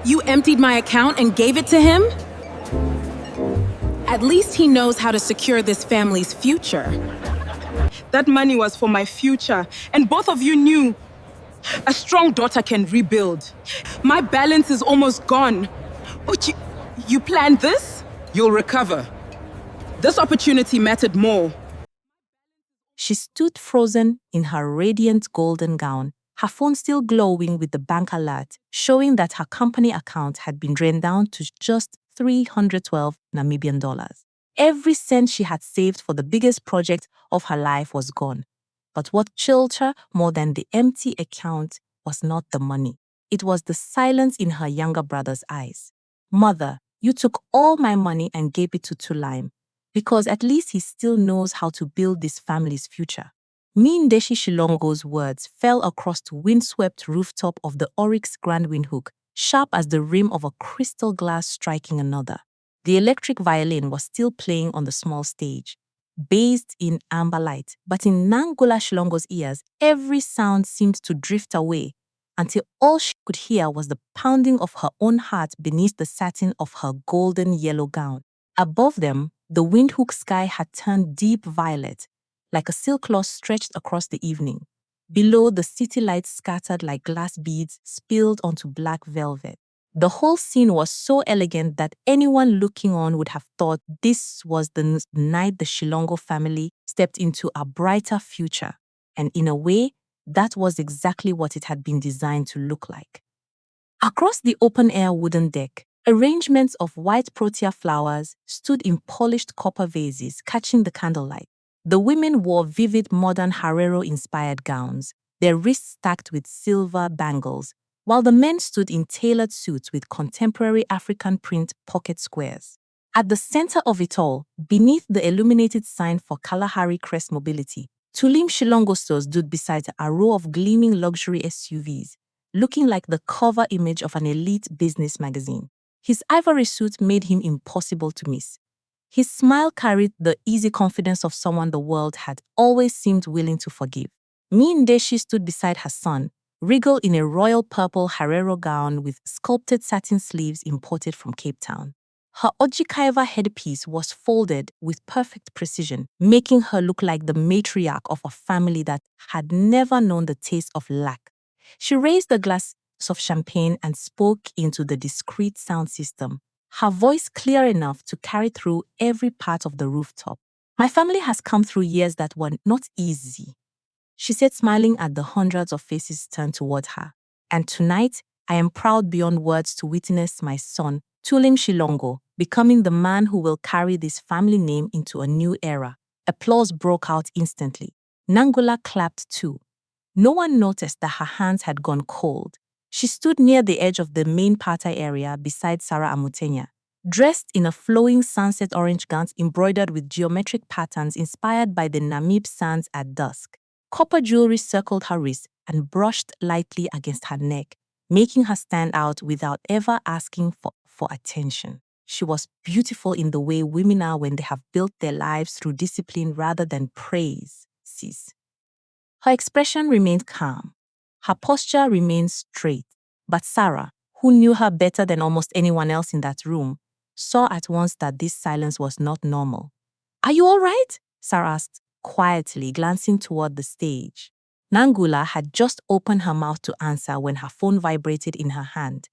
You emptied my account and gave it to him? At least he knows how to secure this family's future. That money was for my future, and both of you knew. A strong daughter can rebuild. My balance is almost gone. But you planned this? You'll recover. This opportunity mattered more. She stood frozen in her radiant golden gown, her phone still glowing with the bank alert, showing that her company account had been drained down to just 312 Namibian dollars. Every cent she had saved for the biggest project of her life was gone. But what chilled her more than the empty account was not the money. It was the silence in her younger brother's eyes. Mother, you took all my money and gave it to Tulaim, because at least he still knows how to build this family's future. Ndeshi Shilongo's words fell across the windswept rooftop of the Oryx Grand Windhoek, sharp as the rim of a crystal glass striking another. The electric violin was still playing on the small stage, bathed in amber light, but in Nangula Shilongo's ears, every sound seemed to drift away until all she could hear was the pounding of her own heart beneath the satin of her golden yellow gown. Above them, the Windhoek sky had turned deep violet, like a silk cloth stretched across the evening. Below, the city lights scattered like glass beads spilled onto black velvet. The whole scene was so elegant that anyone looking on would have thought this was the night the Shilongo family stepped into a brighter future. And in a way, that was exactly what it had been designed to look like. Across the open-air wooden deck, arrangements of white protea flowers stood in polished copper vases catching the candlelight. The women wore vivid modern Harero-inspired gowns, their wrists stacked with silver bangles, while the men stood in tailored suits with contemporary African print pocket squares. At the center of it all, beneath the illuminated sign for Kalahari Crest Mobility, Tulim Shilongo stores stood beside a row of gleaming luxury SUVs, looking like the cover image of an elite business magazine. His ivory suit made him impossible to miss. His smile carried the easy confidence of someone the world had always seemed willing to forgive. Ndeshi stood beside her son, regal in a royal purple Harero gown with sculpted satin sleeves imported from Cape Town. Her Ojikaiva headpiece was folded with perfect precision, making her look like the matriarch of a family that had never known the taste of lack. She raised a glass of champagne and spoke into the discreet sound system, her voice clear enough to carry through every part of the rooftop. My family has come through years that were not easy, she said, smiling at the hundreds of faces turned toward her. And tonight, I am proud beyond words to witness my son, Tulim Shilongo, becoming the man who will carry this family name into a new era. Applause broke out instantly. Nangula clapped too. No one noticed that her hands had gone cold. She stood near the edge of the main party area beside Sarah Amutenya, dressed in a flowing sunset orange gown embroidered with geometric patterns inspired by the Namib sands at dusk. Copper jewelry circled her wrist and brushed lightly against her neck, making her stand out without ever asking for attention. She was beautiful in the way women are when they have built their lives through discipline rather than praise, sis. Her expression remained calm. Her posture remained straight. But Sarah, who knew her better than almost anyone else in that room, saw at once that this silence was not normal. "Are you all right?" Sarah asked, quietly glancing toward the stage. Nangula had just opened her mouth to answer when her phone vibrated in her hand.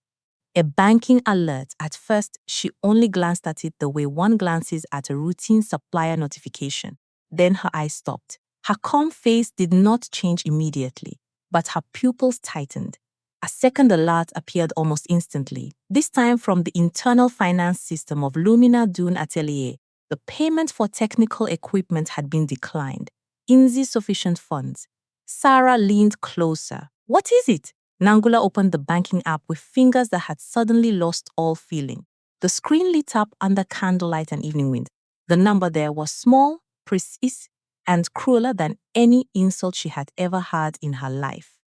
A banking alert. At first, she only glanced at it the way one glances at a routine supplier notification. Then her eyes stopped. Her calm face did not change immediately, but her pupils tightened. A second alert appeared almost instantly, this time from the internal finance system of Lumina Dune Atelier. The payment for technical equipment had been declined. Insufficient funds. Sarah leaned closer. "What is it?" Nangula opened the banking app with fingers that had suddenly lost all feeling. The screen lit up under candlelight and evening wind. The number there was small, precise, and crueler than any insult she had ever heard in her life.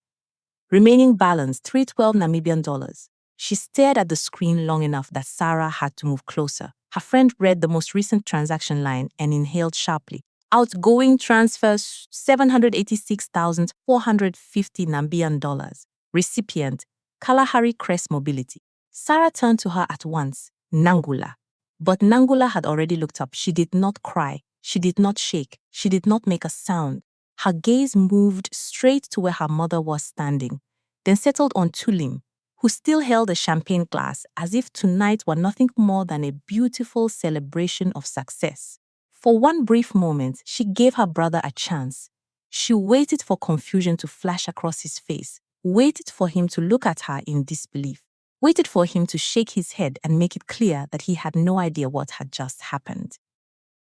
Remaining balance, 312 Namibian dollars. She stared at the screen long enough that Sarah had to move closer. Her friend read the most recent transaction line and inhaled sharply. Outgoing transfers, 786,450 Namibian dollars. Recipient, Kalahari Crest Mobility. Sarah turned to her at once, Nangula. But Nangula had already looked up. She did not cry. She did not shake. She did not make a sound. Her gaze moved straight to where her mother was standing, then settled on Tulim, who still held a champagne glass as if tonight were nothing more than a beautiful celebration of success. For one brief moment, she gave her brother a chance. She waited for confusion to flash across his face, waited for him to look at her in disbelief, waited for him to shake his head and make it clear that he had no idea what had just happened.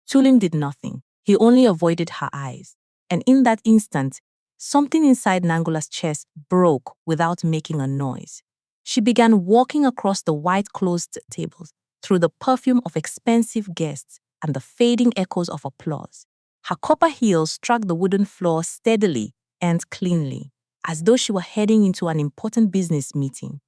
Tulim did nothing. He only avoided her eyes. And in that instant, something inside Nangula's chest broke without making a noise. She began walking across the white closed tables, through the perfume of expensive guests and the fading echoes of applause. Her copper heels struck the wooden floor steadily and cleanly, as though she were heading into an important business meeting.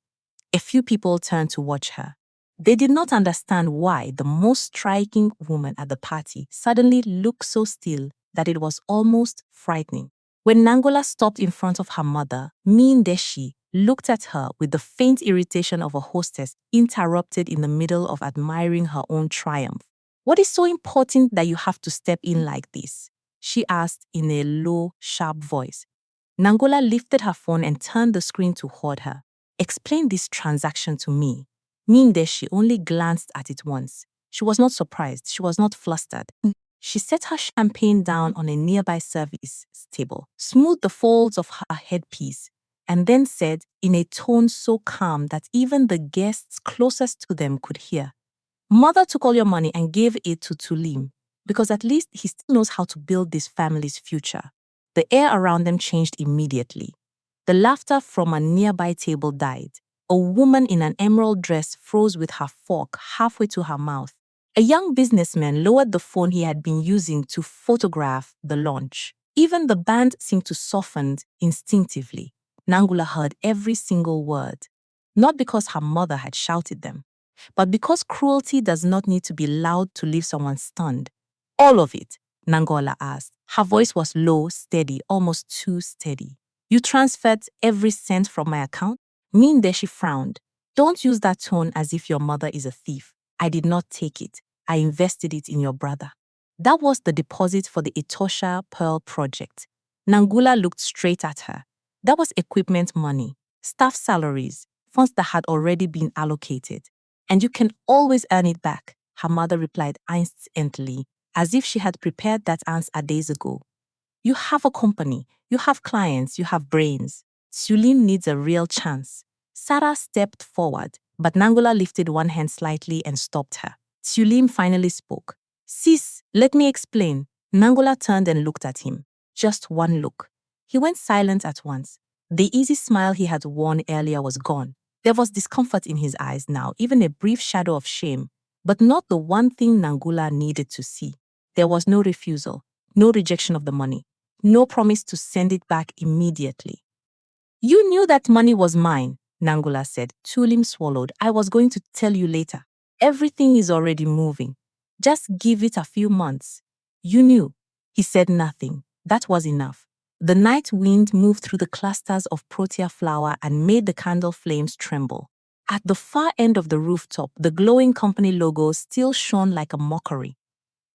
A few people turned to watch her. They did not understand why the most striking woman at the party suddenly looked so still that it was almost frightening. When Nangula stopped in front of her mother, Deshi looked at her with the faint irritation of a hostess interrupted in the middle of admiring her own triumph. "What is so important that you have to step in like this?" she asked in a low, sharp voice. Nangula lifted her phone and turned the screen toward her. "Explain this transaction to me." Deshi only glanced at it once. She was not surprised. She was not flustered. She set her champagne down on a nearby service table, smoothed the folds of her headpiece, and then said in a tone so calm that even the guests closest to them could hear, "Mother took all your money and gave it to Tulim, because at least he still knows how to build this family's future." The air around them changed immediately. The laughter from a nearby table died. A woman in an emerald dress froze with her fork halfway to her mouth. A young businessman lowered the phone he had been using to photograph the launch. Even the band seemed to soften instinctively. Nangula heard every single word, not because her mother had shouted them, but because cruelty does not need to be loud to leave someone stunned. "All of it?" Nangula asked. Her voice was low, steady, almost too steady. "You transferred every cent from my account?" She frowned. "Don't use that tone as if your mother is a thief. I did not take it. I invested it in your brother." That was the deposit for the Etosha Pearl project. Nangula looked straight at her. That was equipment money, staff salaries, funds that had already been allocated. "And you can always earn it back," her mother replied instantly, as if she had prepared that answer days ago. "You have a company, you have clients, you have brains. Tulim needs a real chance." Sarah stepped forward, but Nangula lifted one hand slightly and stopped her. Tulim finally spoke. "Sis, let me explain." Nangula turned and looked at him. Just one look. He went silent at once. The easy smile he had worn earlier was gone. There was discomfort in his eyes now, even a brief shadow of shame, but not the one thing Nangula needed to see. There was no refusal, no rejection of the money, no promise to send it back immediately. "You knew that money was mine," Nangula said. Tulim swallowed. "I was going to tell you later. Everything is already moving. Just give it a few months." "You knew." He said nothing. That was enough. The night wind moved through the clusters of protea flower and made the candle flames tremble. At the far end of the rooftop, the glowing company logo still shone like a mockery.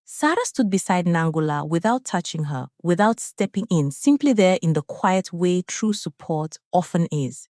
Sarah stood beside Nangula without touching her, without stepping in, simply there in the quiet way true support often is.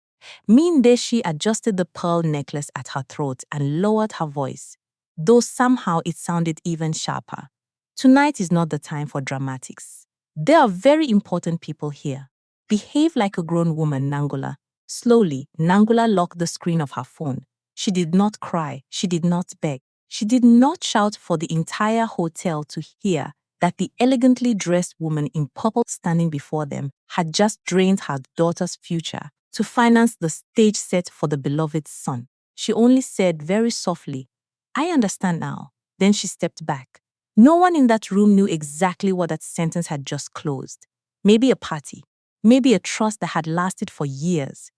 Deshi adjusted the pearl necklace at her throat and lowered her voice, though somehow it sounded even sharper. "Tonight is not the time for dramatics. There are very important people here. Behave like a grown woman, Nangula." Slowly, Nangula locked the screen of her phone. She did not cry. She did not beg. She did not shout for the entire hotel to hear that the elegantly dressed woman in purple standing before them had just drained her daughter's future to finance the stage set for the beloved son. She only said very softly, "I understand now." Then she stepped back. No one in that room knew exactly what that sentence had just closed. Maybe a party. Maybe a trust that had lasted for years.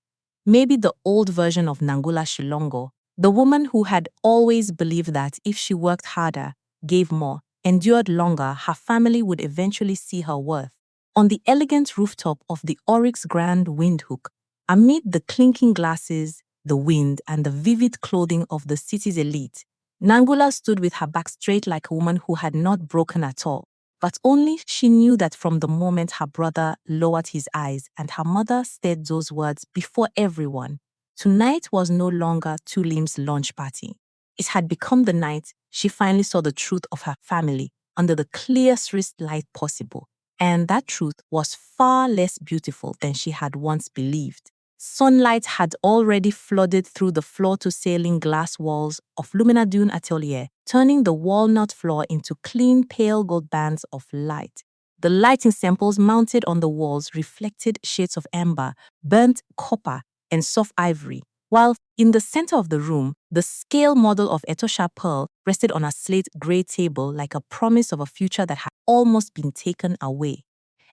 Maybe the old version of Nangula Shilongo, the woman who had always believed that if she worked harder, gave more, endured longer, her family would eventually see her worth. On the elegant rooftop of the Oryx Grand Windhoek, amid the clinking glasses, the wind, and the vivid clothing of the city's elite, Nangula stood with her back straight like a woman who had not broken at all. But only she knew that from the moment her brother lowered his eyes and her mother said those words before everyone, tonight was no longer Two Limbs' launch party. It had become the night she finally saw the truth of her family under the clearest light possible. And that truth was far less beautiful than she had once believed. Sunlight had already flooded through the floor-to-ceiling glass walls of Lumina Dune Atelier, turning the walnut floor into clean pale gold bands of light. The lighting samples mounted on the walls reflected shades of amber, burnt copper, and soft ivory, while in the center of the room, the scale model of Etosha Pearl rested on a slate gray table like a promise of a future that had almost been taken away.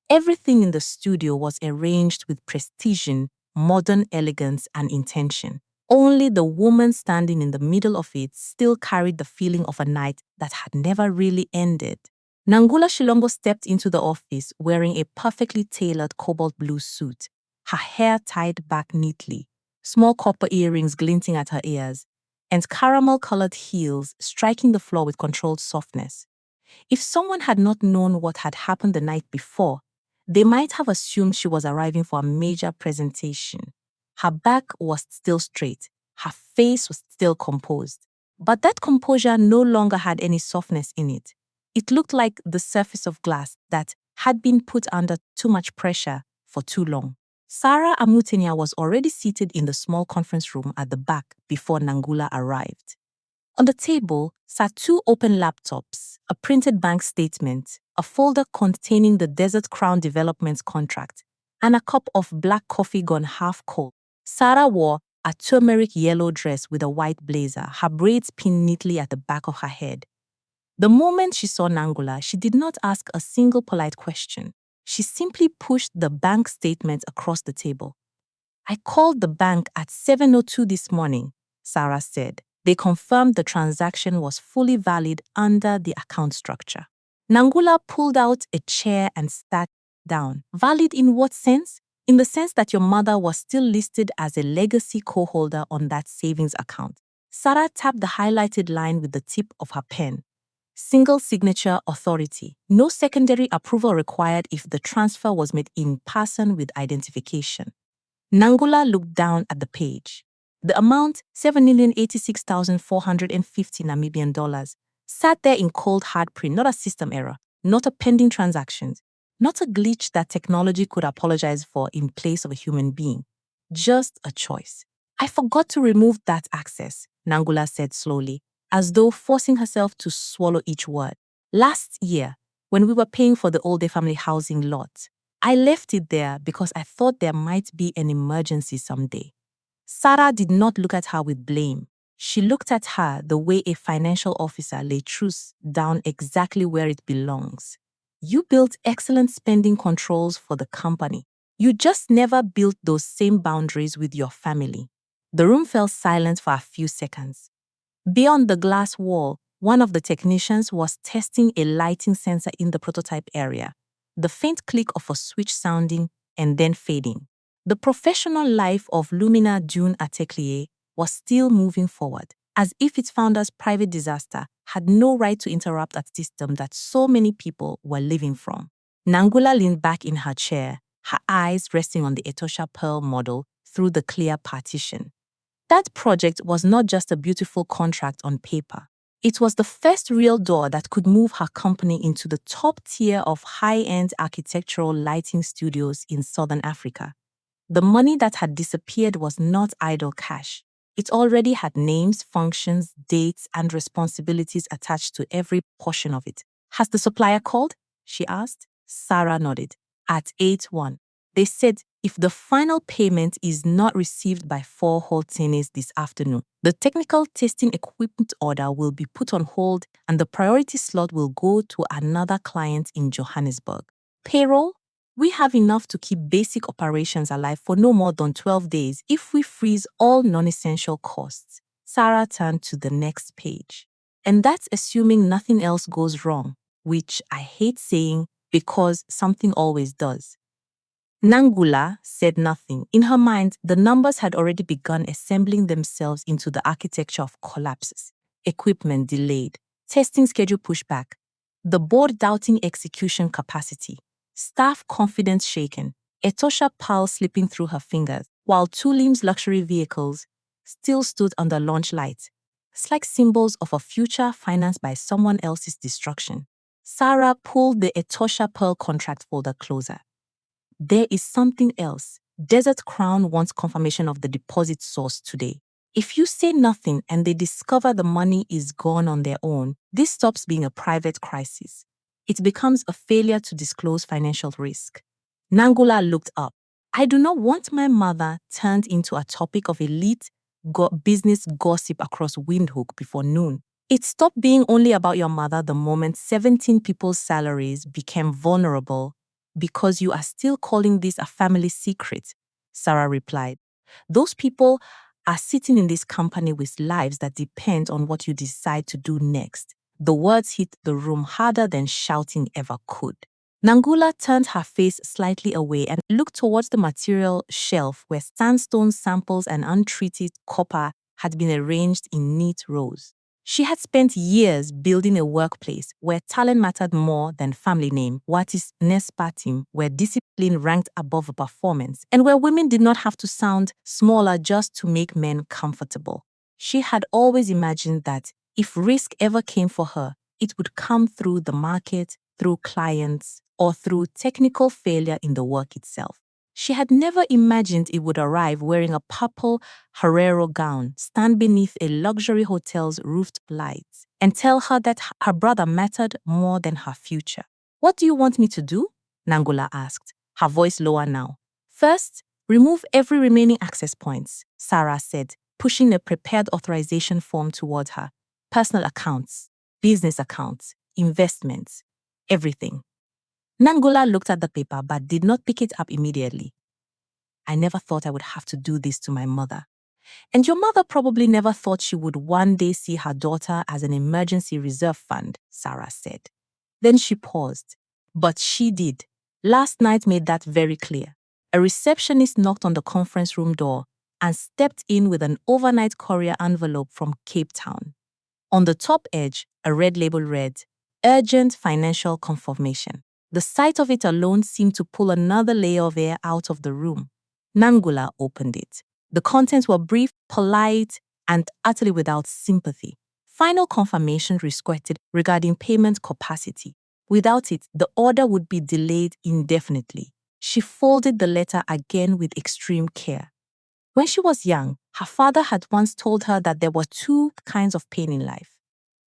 Everything in the studio was arranged with precision, modern elegance, and intention. Only the woman standing in the middle of it still carried the feeling of a night that had never really ended. Nangula Shilombo stepped into the office wearing a perfectly tailored cobalt blue suit, her hair tied back neatly, small copper earrings glinting at her ears, and caramel-colored heels striking the floor with controlled softness. If someone had not known what had happened the night before, they might have assumed she was arriving for a major presentation. Her back was still straight, her face was still composed. But that composure no longer had any softness in it. It looked like the surface of glass that had been put under too much pressure for too long. Sarah Amutenia was already seated in the small conference room at the back before Nangula arrived. On the table sat two open laptops, a printed bank statement, a folder containing the Desert Crown Development's contract, and a cup of black coffee gone half cold. Sarah wore a turmeric yellow dress with a white blazer, her braids pinned neatly at the back of her head. The moment she saw Nangula, she did not ask a single polite question. She simply pushed the bank statement across the table. "I called the bank at 7:02 this morning," Sarah said. They confirmed the transaction was fully valid under the account structure. Nangula pulled out a chair and sat down. "Valid in what sense?" "In the sense that your mother was still listed as a legacy co-holder on that savings account." Sarah tapped the highlighted line with the tip of her pen. "Single signature authority. No secondary approval required if the transfer was made in person with identification." Nangula looked down at the page. The amount, $7,086,450 Namibian dollars, sat there in cold hard print, not a system error, not a pending transaction, not a glitch that technology could apologize for in place of a human being. Just a choice. "I forgot to remove that access," Nangula said slowly, as though forcing herself to swallow each word. "Last year, when we were paying for the Olde family housing lot, I left it there because I thought there might be an emergency someday." Sarah did not look at her with blame. She looked at her the way a financial officer lays truth down exactly where it belongs. "You built excellent spending controls for the company. You just never built those same boundaries with your family." The room fell silent for a few seconds. Beyond the glass wall, one of the technicians was testing a lighting sensor in the prototype area. The faint click of a switch sounding and then fading. The professional life of Lumina Dune Atelier was still moving forward, as if its founder's private disaster had no right to interrupt a system that so many people were living from. Nangula leaned back in her chair, her eyes resting on the Etosha Pearl model through the clear partition. That project was not just a beautiful contract on paper. It was the first real door that could move her company into the top tier of high-end architectural lighting studios in Southern Africa. The money that had disappeared was not idle cash. It already had names, functions, dates, and responsibilities attached to every portion of it. "Has the supplier called?" she asked. Sarah nodded. "At 8:01. They said if the final payment is not received by 4 whole tennies this afternoon, the technical testing equipment order will be put on hold and the priority slot will go to another client in Johannesburg. Payroll? We have enough to keep basic operations alive for no more than 12 days if we freeze all non-essential costs." Sarah turned to the next page. "And that's assuming nothing else goes wrong, which I hate saying because something always does." Nangula said nothing. In her mind, the numbers had already begun assembling themselves into the architecture of collapses. Equipment delayed, testing schedule pushed back, the board doubting execution capacity, staff confidence shaken, Etosha pile slipping through her fingers, while Tulim's luxury vehicles still stood under launch lights, like symbols of a future financed by someone else's destruction. Sarah pulled the Etosha Pearl contract folder closer. There is something else. Desert Crown wants confirmation of the deposit source today. If you say nothing and they discover the money is gone on their own, this stops being a private crisis. It becomes a failure to disclose financial risk. Nangula looked up. I do not want my mother turned into a topic of elite business gossip across Windhoek before noon. It stopped being only about your mother the moment 17 people's salaries became vulnerable because you are still calling this a family secret, Sarah replied. Those people are sitting in this company with lives that depend on what you decide to do next. The words hit the room harder than shouting ever could. Nangula turned her face slightly away and looked towards the material shelf where sandstone samples and untreated copper had been arranged in neat rows. She had spent years building a workplace where talent mattered more than family name, Watis Nespatim, where discipline ranked above performance, and where women did not have to sound smaller just to make men comfortable. She had always imagined that if risk ever came for her, it would come through the market, through clients, or through technical failure in the work itself. She had never imagined it would arrive wearing a purple Herrero gown, stand beneath a luxury hotel's roofed lights, and tell her that her brother mattered more than her future. What do you want me to do? Nangula asked, her voice lower now. First, remove every remaining access points, Sarah said, pushing a prepared authorization form toward her. Personal accounts, business accounts, investments, everything. Nangula looked at the paper but did not pick it up immediately. I never thought I would have to do this to my mother. And your mother probably never thought she would one day see her daughter as an emergency reserve fund, Sarah said. Then she paused. But she did. Last night made that very clear. A receptionist knocked on the conference room door and stepped in with an overnight courier envelope from Cape Town. On the top edge, a red label read, Urgent Financial Confirmation. The sight of it alone seemed to pull another layer of air out of the room. Nangula opened it. The contents were brief, polite, and utterly without sympathy. Final confirmation requested regarding payment capacity. Without it, the order would be delayed indefinitely. She folded the letter again with extreme care. When she was young, her father had once told her that there were two kinds of pain in life.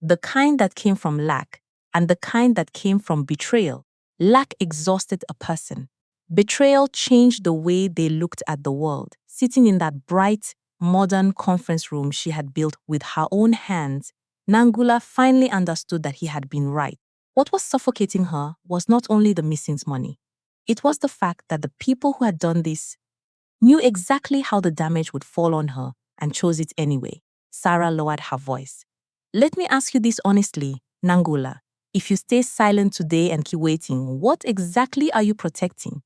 The kind that came from lack and the kind that came from betrayal. Lack exhausted a person. Betrayal changed the way they looked at the world. Sitting in that bright, modern conference room she had built with her own hands, Nangula finally understood that he had been right. What was suffocating her was not only the missing money. It was the fact that the people who had done this knew exactly how the damage would fall on her and chose it anyway. Sarah lowered her voice. Let me ask you this honestly, Nangula. If you stay silent today and keep waiting, what exactly are you protecting?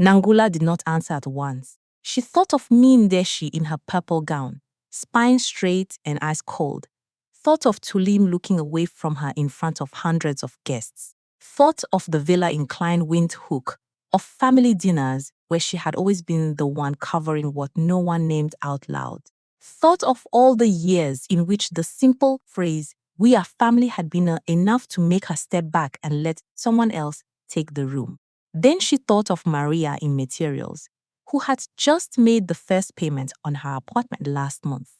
Nangula did not answer at once. She thought of Mindeshi in her purple gown, spine straight and eyes cold. Thought of Tulim looking away from her in front of hundreds of guests. Thought of the villa in Klein Windhoek, of family dinners where she had always been the one covering what no one named out loud. Thought of all the years in which the simple phrase, "we are family," had been enough to make her step back and let someone else take the room. Then she thought of Maria in materials, who had just made the first payment on her apartment last month.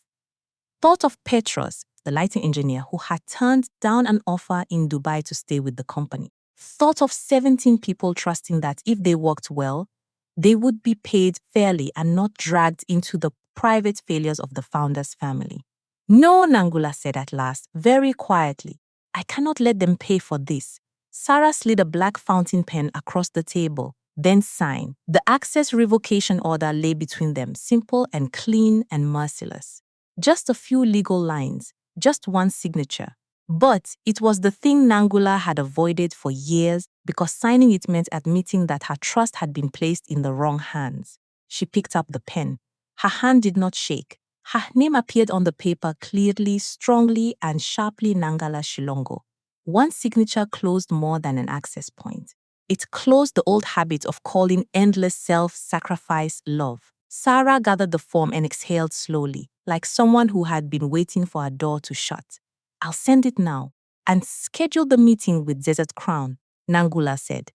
Thought of Petros, the lighting engineer who had turned down an offer in Dubai to stay with the company. Thought of 17 people trusting that if they worked well, they would be paid fairly and not dragged into the private failures of the founder's family. No, Nangula said at last, very quietly. I cannot let them pay for this. Sarah slid a black fountain pen across the table, then signed. The access revocation order lay between them, simple and clean and merciless. Just a few legal lines, just one signature. But it was the thing Nangula had avoided for years because signing it meant admitting that her trust had been placed in the wrong hands. She picked up the pen. Her hand did not shake. Her name appeared on the paper clearly, strongly, and sharply Nangala Shilongo. One signature closed more than an access point. It closed the old habit of calling endless self-sacrifice love. Sarah gathered the form and exhaled slowly, like someone who had been waiting for a door to shut. I'll send it now and schedule the meeting with Desert Crown, Nangula said.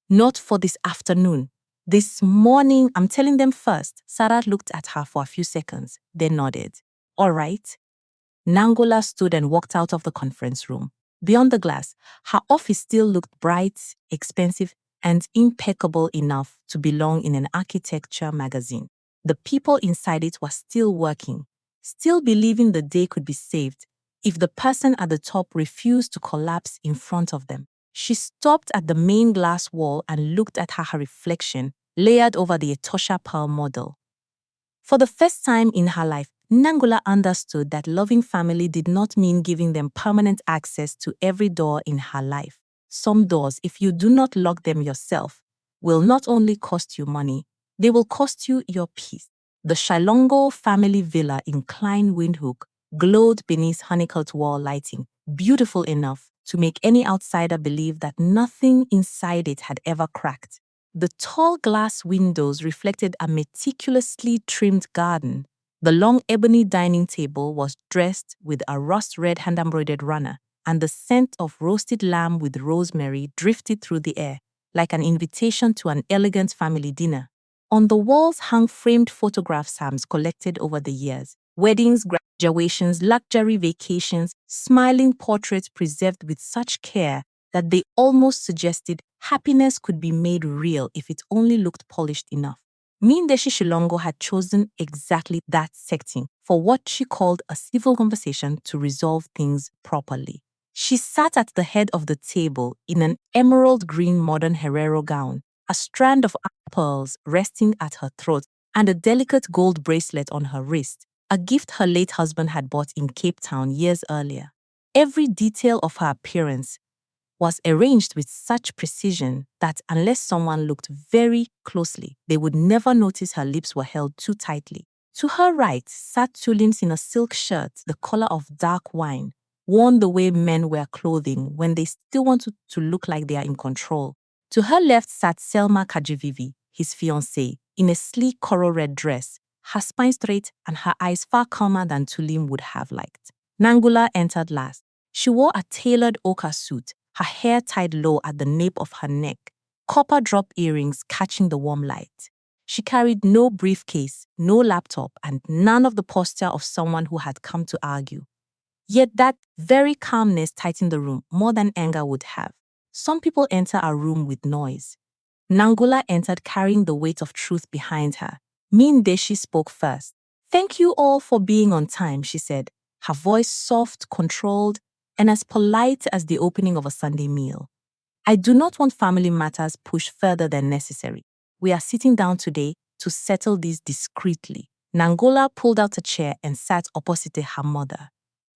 Not for this afternoon. This morning, I'm telling them first. Sarah looked at her for a few seconds, then nodded. All right. Nangula stood and walked out of the conference room. Beyond the glass, her office still looked bright, expensive, and impeccable enough to belong in an architecture magazine. The people inside it were still working, still believing the day could be saved if the person at the top refused to collapse in front of them. She stopped at the main glass wall and looked at her reflection layered over the Etosha Pearl model. For the first time in her life, Nangula understood that loving family did not mean giving them permanent access to every door in her life. Some doors, if you do not lock them yourself, will not only cost you money, they will cost you your peace. The Shilongo family villa in Klein Windhoek glowed beneath honeycut wall lighting, beautiful enough to make any outsider believe that nothing inside it had ever cracked. The tall glass windows reflected a meticulously trimmed garden. The long ebony dining table was dressed with a rust-red hand-embroidered runner, and the scent of roasted lamb with rosemary drifted through the air, like an invitation to an elegant family dinner. On the walls hung framed photographs Sam's collected over the years. Weddings, graduations, luxury vacations, smiling portraits preserved with such care that they almost suggested happiness could be made real if it only looked polished enough. Mindeshi Shilongo had chosen exactly that setting for what she called a civil conversation to resolve things properly. She sat at the head of the table in an emerald green modern Herero gown, a strand of pearls resting at her throat, and a delicate gold bracelet on her wrist, a gift her late husband had bought in Cape Town years earlier. Every detail of her appearance was arranged with such precision that unless someone looked very closely, they would never notice her lips were held too tightly. To her right sat Tulims in a silk shirt, the color of dark wine, worn the way men wear clothing when they still want to look like they are in control. To her left sat Selma Kajivivi, his fiancée, in a sleek coral red dress, her spine straight and her eyes far calmer than Tulim would have liked. Nangula entered last. She wore a tailored ochre suit, her hair tied low at the nape of her neck, copper drop earrings catching the warm light. She carried no briefcase, no laptop, and none of the posture of someone who had come to argue. Yet that very calmness tightened the room more than anger would have. Some people enter a room with noise. Nangula entered carrying the weight of truth behind her. Mindeshi spoke first. "Thank you all for being on time," she said, her voice soft, controlled, and as polite as the opening of a Sunday meal. "I do not want family matters pushed further than necessary. We are sitting down today to settle this discreetly." Nangula pulled out a chair and sat opposite her mother.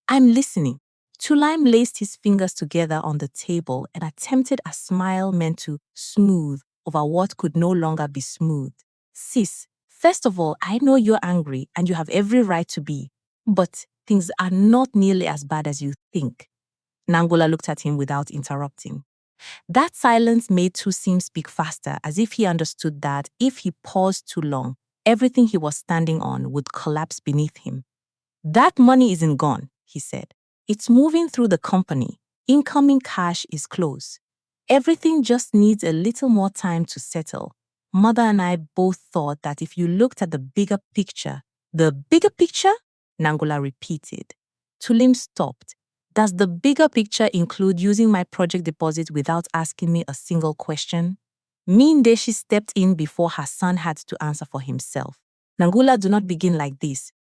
"I'm listening." Tulaim laced his fingers together on the table and attempted a smile meant to smooth over what could no longer be smoothed. "Sis, first of all, I know you're angry and you have every right to be, but things are not nearly as bad as you think." Nangula looked at him without interrupting. That silence made Tusim speak faster, as if he understood that if he paused too long, everything he was standing on would collapse beneath him. "That money isn't gone," he said. "It's moving through the company. Incoming cash is close. Everything just needs a little more time to settle." Mother and I both thought that if you looked at the bigger picture, "The bigger picture?" Nangula repeated. Tulim stopped. "Does the bigger picture include using my project deposit without asking me a single question?" Mindeshi stepped in before her son had to answer for himself. "Nangula, do not begin like this.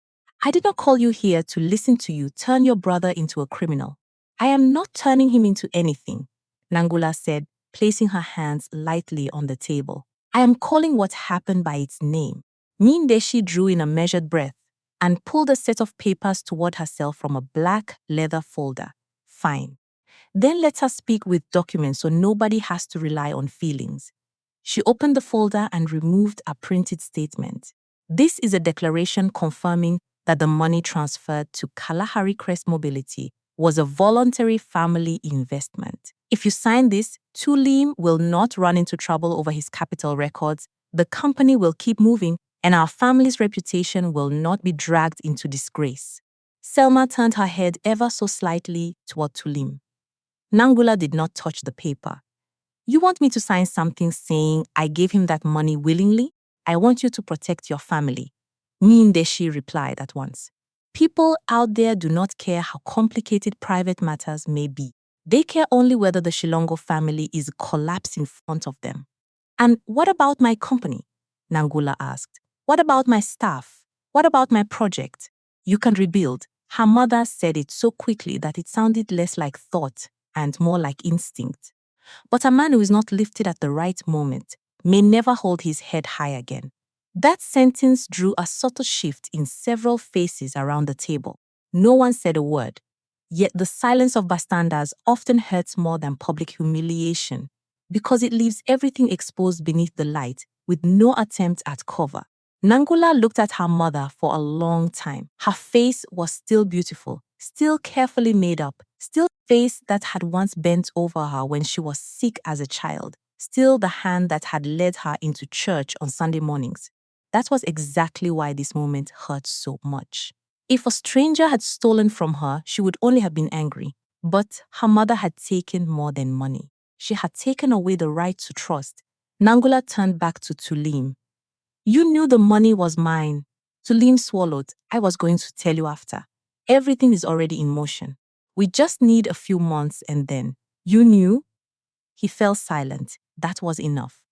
I did not call you here to listen to you turn your brother into a criminal. I am not turning him into anything," Nangula said, placing her hands lightly on the table. "I am calling what happened by its name." Mindeshi drew in a measured breath and pulled a set of papers toward herself from a black leather folder. Fine. Then let her speak with documents so nobody has to rely on feelings. She opened the folder and removed a printed statement. This is a declaration confirming that the money transferred to Kalahari Crest Mobility was a voluntary family investment. If you sign this, Tulim will not run into trouble over his capital records, the company will keep moving, and our family's reputation will not be dragged into disgrace. Selma turned her head ever so slightly toward Tulim. Nangula did not touch the paper. You want me to sign something saying I gave him that money willingly? I want you to protect your family. Ndeshi replied at once. People out there do not care how complicated private matters may be. They care only whether the Shilongo family is collapsed in front of them. And what about my company? Nangula asked. What about my staff? What about my project? You can rebuild. Her mother said it so quickly that it sounded less like thought and more like instinct. But a man who is not lifted at the right moment may never hold his head high again. That sentence drew a subtle shift in several faces around the table. No one said a word. Yet the silence of bystanders often hurts more than public humiliation because it leaves everything exposed beneath the light with no attempt at cover. Nangula looked at her mother for a long time. Her face was still beautiful, still carefully made up, still a face that had once bent over her when she was sick as a child, still the hand that had led her into church on Sunday mornings. That was exactly why this moment hurt so much. If a stranger had stolen from her, she would only have been angry. But her mother had taken more than money. She had taken away the right to trust. Nangula turned back to Tulim. You knew the money was mine. Tulim swallowed. I was going to tell you after. Everything is already in motion. We just need a few months and then. You knew? He fell silent. That was enough.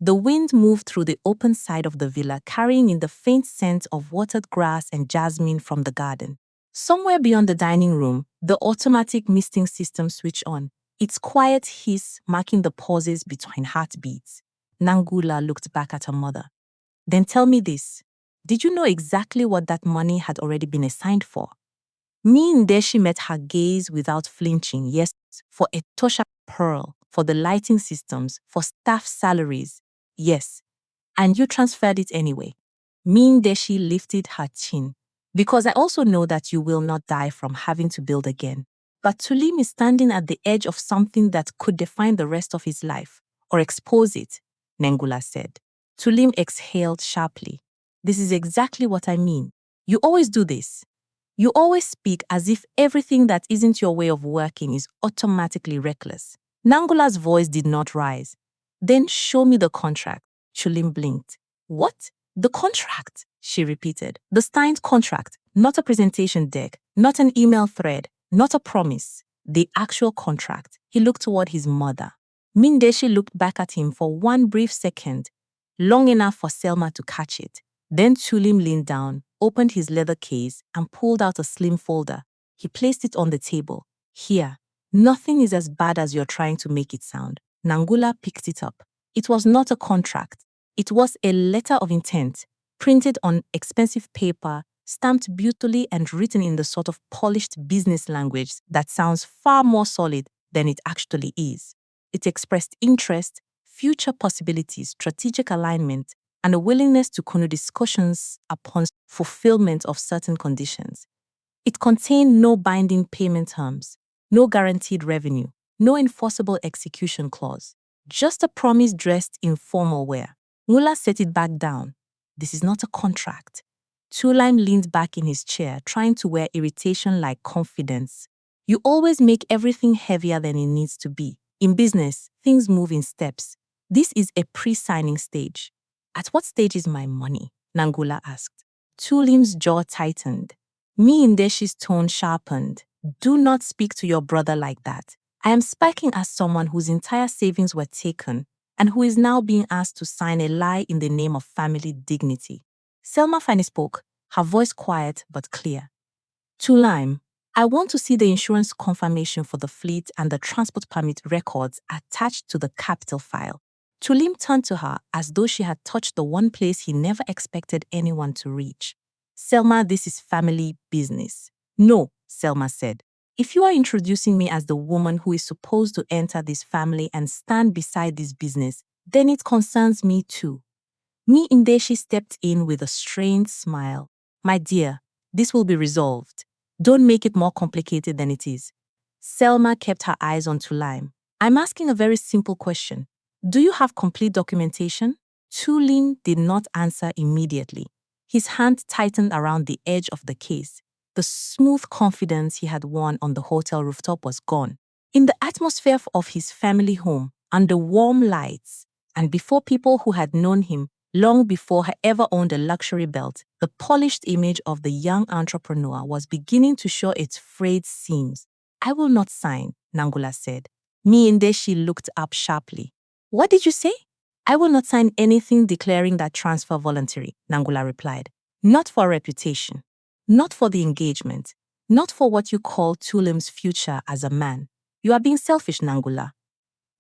The wind moved through the open side of the villa, carrying in the faint scent of watered grass and jasmine from the garden. Somewhere beyond the dining room, the automatic misting system switched on, its quiet hiss marking the pauses between heartbeats. Nangula looked back at her mother. Then tell me this. Did you know exactly what that money had already been assigned for? Ndeshi met her gaze without flinching. Yes, for a Tosha pearl, for the lighting systems, for staff salaries. Yes, and you transferred it anyway. Ndeshi lifted her chin. Because I also know that you will not die from having to build again. But Tulim is standing at the edge of something that could define the rest of his life, or expose it, Nangula said. Tulim exhaled sharply. This is exactly what I mean. You always do this. You always speak as if everything that isn't your way of working is automatically reckless. Nangula's voice did not rise. Then show me the contract. Tulim blinked. What? The contract? She repeated. The signed contract, not a presentation deck, not an email thread, not a promise. The actual contract. He looked toward his mother. Ndeshi looked back at him for one brief second, long enough for Selma to catch it. Then Tulim leaned down, opened his leather case, and pulled out a slim folder. He placed it on the table. Here, nothing is as bad as you're trying to make it sound. Nangula picked it up. It was not a contract. It was a letter of intent, printed on expensive paper, stamped beautifully and written in the sort of polished business language that sounds far more solid than it actually is. It expressed interest, future possibilities, strategic alignment, and a willingness to continue discussions upon fulfillment of certain conditions. It contained no binding payment terms, no guaranteed revenue, no enforceable execution clause, just a promise dressed in formal wear. Nangula set it back down. This is not a contract. Tulim leaned back in his chair, trying to wear irritation like confidence. You always make everything heavier than it needs to be. In business, things move in steps. This is a pre-signing stage. At what stage is my money? Nangula asked. Tulim's jaw tightened. Ndeshi's tone sharpened. Do not speak to your brother like that. I am speaking as someone whose entire savings were taken and who is now being asked to sign a lie in the name of family dignity. Selma finally spoke, her voice quiet but clear. Tulim, I want to see the insurance confirmation for the fleet and the transport permit records attached to the capital file. Tulim turned to her as though she had touched the one place he never expected anyone to reach. Selma, this is family business. No, Selma said. If you are introducing me as the woman who is supposed to enter this family and stand beside this business, then it concerns me too. Me Ndeshi stepped in with a strained smile. My dear, this will be resolved. Don't make it more complicated than it is. Selma kept her eyes on Tulaim. I'm asking a very simple question. Do you have complete documentation? Tulin did not answer immediately. His hand tightened around the edge of the case. The smooth confidence he had won on the hotel rooftop was gone. In the atmosphere of his family home, under warm lights, and before people who had known him long before he ever owned a luxury belt, the polished image of the young entrepreneur was beginning to show its frayed seams. I will not sign, Nangula said. Me Ndeshi looked up sharply. What did you say? I will not sign anything declaring that transfer voluntary, Nangula replied. Not for reputation. Not for the engagement. Not for what you call Tulim's future as a man. You are being selfish, Nangula.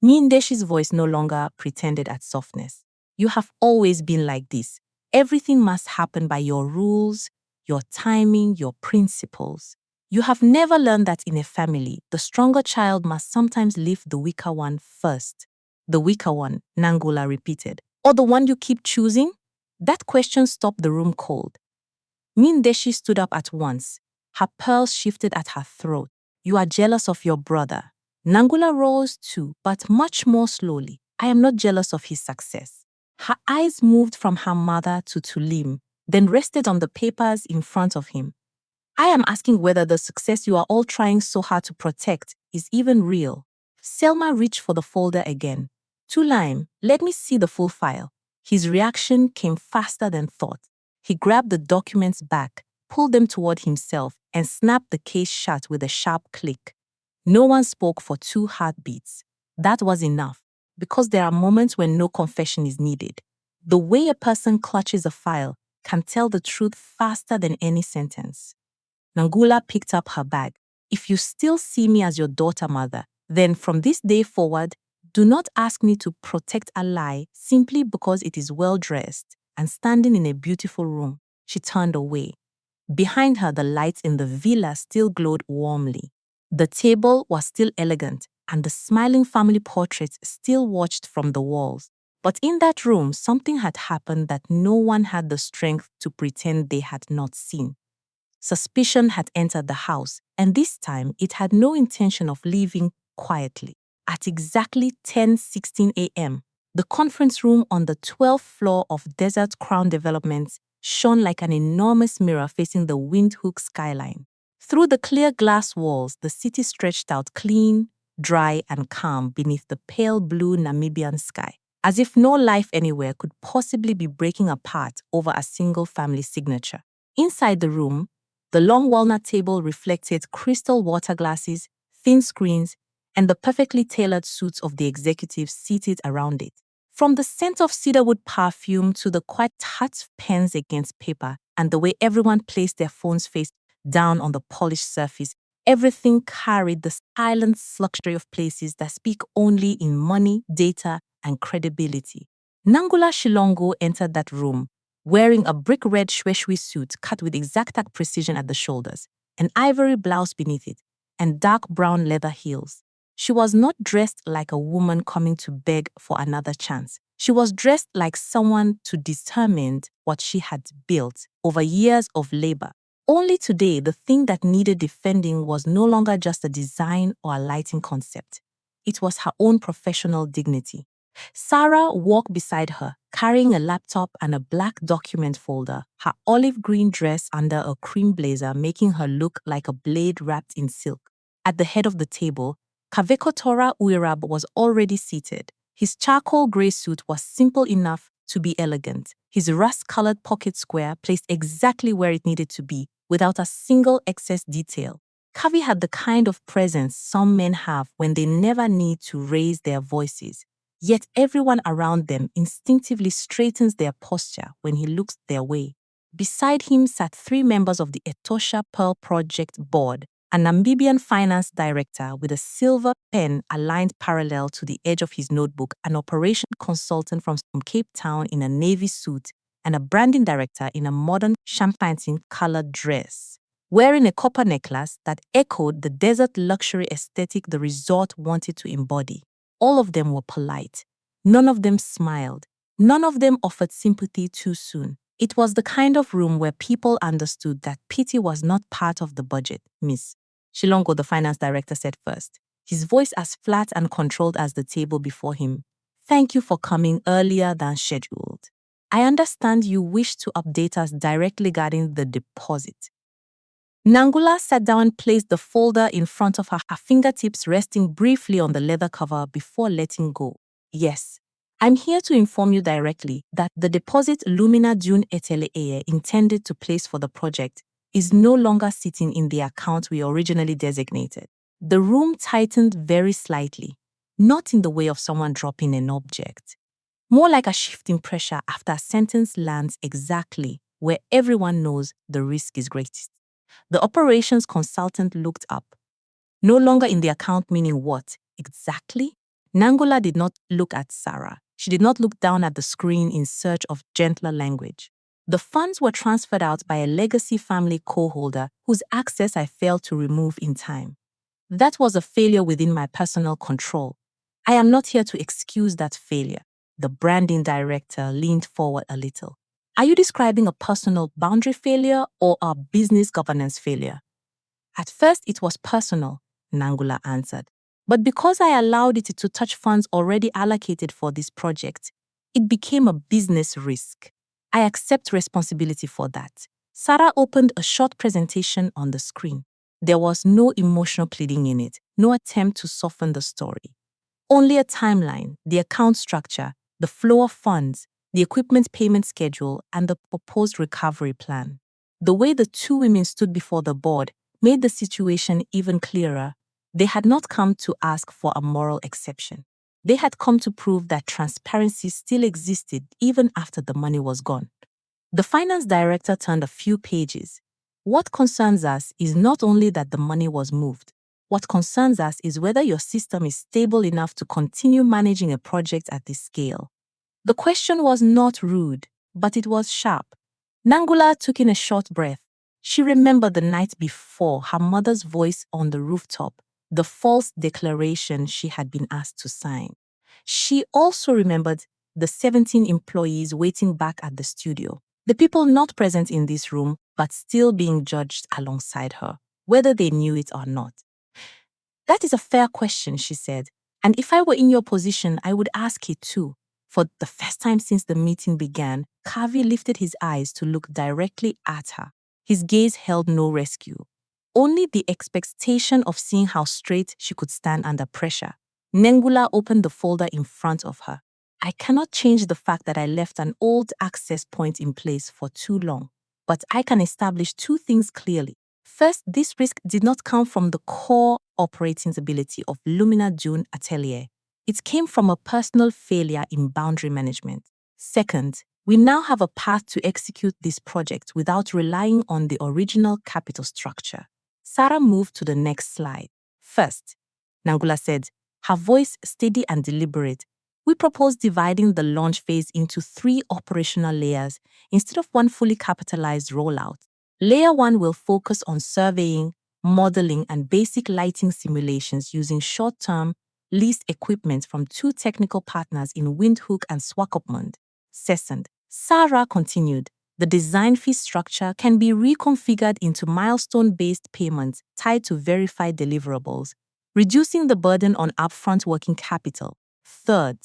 Ndeshi's voice no longer pretended at softness. You have always been like this. Everything must happen by your rules, your timing, your principles. You have never learned that in a family, the stronger child must sometimes lift the weaker one first. The weaker one, Nangula repeated. Or the one you keep choosing? That question stopped the room cold. Ndeshi stood up at once. Her pearls shifted at her throat. You are jealous of your brother. Nangula rose too, but much more slowly. I am not jealous of his success. Her eyes moved from her mother to Tulim, then rested on the papers in front of him. I am asking whether the success you are all trying so hard to protect is even real. Selma reached for the folder again. Tulaim, let me see the full file. His reaction came faster than thought. He grabbed the documents back, pulled them toward himself, and snapped the case shut with a sharp click. No one spoke for 2 heartbeats. That was enough, because there are moments when no confession is needed. The way a person clutches a file can tell the truth faster than any sentence. Nangula picked up her bag. If you still see me as your daughter, mother, then from this day forward, do not ask me to protect a lie simply because it is well-dressed and standing in a beautiful room. She turned away. Behind her, the lights in the villa still glowed warmly. The table was still elegant, and the smiling family portraits still watched from the walls. But in that room, something had happened that no one had the strength to pretend they had not seen. Suspicion had entered the house, and this time it had no intention of leaving quietly. At exactly 10:16 a.m., the conference room on the 12th floor of Desert Crown Developments shone like an enormous mirror facing the Windhoek skyline. Through the clear glass walls, the city stretched out clean, dry, and calm beneath the pale blue Namibian sky, as if no life anywhere could possibly be breaking apart over a single family signature. Inside the room, the long walnut table reflected crystal water glasses, thin screens, and the perfectly tailored suits of the executives seated around it. From the scent of cedarwood perfume to the quiet touch of pens against paper and the way everyone placed their phones face down on the polished surface, everything carried the silent luxury of places that speak only in money, data, and credibility. Nangula Shilongo entered that room, wearing a brick red shweshwe suit cut with exact precision at the shoulders, an ivory blouse beneath it, and dark brown leather heels. She was not dressed like a woman coming to beg for another chance. She was dressed like someone to determine what she had built over years of labor. Only today, the thing that needed defending was no longer just a design or a lighting concept. It was her own professional dignity. Sarah walked beside her, carrying a laptop and a black document folder, her olive green dress under a cream blazer making her look like a blade wrapped in silk. At the head of the table, Kaveko Tora Uirab was already seated. His charcoal gray suit was simple enough to be elegant, his rust-colored pocket square placed exactly where it needed to be, without a single excess detail. Kavi had the kind of presence some men have when they never need to raise their voices. Yet everyone around them instinctively straightens their posture when he looks their way. Beside him sat 3 members of the Etosha Pearl Project Board, a Namibian finance director with a silver pen aligned parallel to the edge of his notebook, an operation consultant from Cape Town in a navy suit, and a branding director in a modern champagne-colored dress. wearing a copper necklace that echoed the desert luxury aesthetic the resort wanted to embody. All of them were polite. None of them smiled. None of them offered sympathy too soon. It was the kind of room where people understood that pity was not part of the budget, Miss Shilongo, the finance director, said first, his voice as flat and controlled as the table before him. Thank you for coming earlier than scheduled. I understand you wish to update us directly regarding the deposit. Nangula sat down and placed the folder in front of her, her fingertips resting briefly on the leather cover before letting go. Yes, I'm here to inform you directly that the deposit Lumina June Etele intended to place for the project is no longer sitting in the account we originally designated. The room tightened very slightly, not in the way of someone dropping an object, more like a shift in pressure after a sentence lands exactly where everyone knows the risk is greatest. The operations consultant looked up. No longer in the account meaning what, exactly? Nangula did not look at Sarah. She did not look down at the screen in search of gentler language. The funds were transferred out by a legacy family co-holder whose access I failed to remove in time. That was a failure within my personal control. I am not here to excuse that failure. The branding director leaned forward a little. Are you describing a personal boundary failure or a business governance failure? At first, it was personal, Nangula answered. But because I allowed it to touch funds already allocated for this project, it became a business risk. I accept responsibility for that. Sarah opened a short presentation on the screen. There was no emotional pleading in it, no attempt to soften the story. Only a timeline, the account structure, the flow of funds, the equipment payment schedule, and the proposed recovery plan. The way the two women stood before the board made the situation even clearer. They had not come to ask for a moral exception. They had come to prove that transparency still existed even after the money was gone. The finance director turned a few pages. What concerns us is not only that the money was moved. What concerns us is whether your system is stable enough to continue managing a project at this scale. The question was not rude, but it was sharp. Nangula took in a short breath. She remembered the night before her mother's voice on the rooftop, the false declaration she had been asked to sign. She also remembered the 17 employees waiting back at the studio, the people not present in this room but still being judged alongside her, whether they knew it or not. That is a fair question, she said, and if I were in your position, I would ask it too. For the first time since the meeting began, Kavi lifted his eyes to look directly at her. His gaze held no rescue, only the expectation of seeing how straight she could stand under pressure. Nangula opened the folder in front of her. I cannot change the fact that I left an old access point in place for too long, but I can establish two things clearly. First, this risk did not come from the core operating ability of Lumina June Atelier. It came from a personal failure in boundary management. Second, we now have a path to execute this project without relying on the original capital structure. Sarah moved to the next slide. First, Nangula said, her voice steady and deliberate, we propose dividing the launch phase into 3 operational layers instead of one fully capitalized rollout. Layer 1 will focus on surveying, modeling, and basic lighting simulations using short-term, leased equipment from 2 technical partners in Windhoek and Swakopmund. Second, Sarah continued, the design fee structure can be reconfigured into milestone-based payments tied to verified deliverables, reducing the burden on upfront working capital. Third,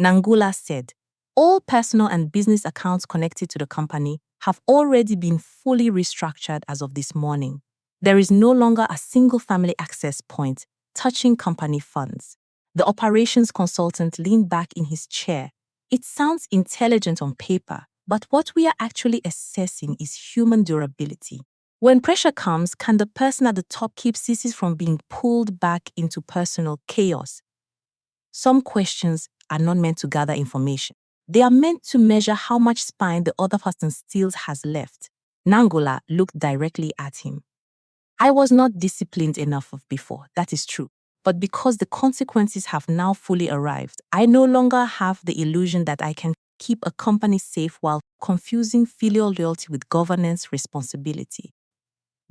Nangula said, all personal and business accounts connected to the company have already been fully restructured as of this morning. There is no longer a single family access point touching company funds. The operations consultant leaned back in his chair. It sounds intelligent on paper, but what we are actually assessing is human durability. When pressure comes, can the person at the top keep CCs from being pulled back into personal chaos? Some questions are not meant to gather information. They are meant to measure how much spine the other person still has left. Nangula looked directly at him. I was not disciplined enough before, that is true. But because the consequences have now fully arrived, I no longer have the illusion that I can keep a company safe while confusing filial loyalty with governance responsibility.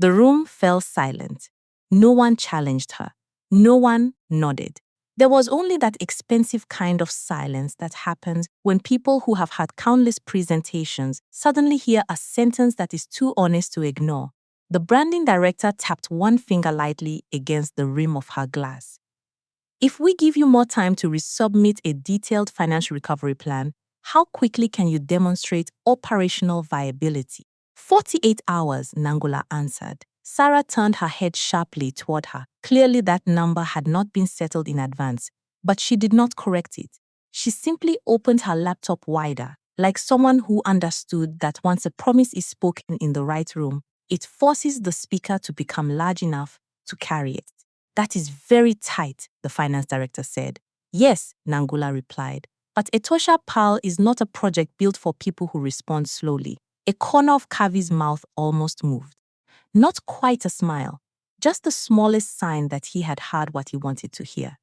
The room fell silent. No one challenged her. No one nodded. There was only that expensive kind of silence that happens when people who have had countless presentations suddenly hear a sentence that is too honest to ignore. The branding director tapped one finger lightly against the rim of her glass. If we give you more time to resubmit a detailed financial recovery plan, how quickly can you demonstrate operational viability? 48 hours, Nangula answered. Sarah turned her head sharply toward her. Clearly that number had not been settled in advance, but she did not correct it. She simply opened her laptop wider, like someone who understood that once a promise is spoken in the right room, it forces the speaker to become large enough to carry it. That is very tight, the finance director said. Yes, Nangula replied, but Etosha Pal is not a project built for people who respond slowly. A corner of Kavi's mouth almost moved. Not quite a smile, just the smallest sign that he had heard what he wanted to hear.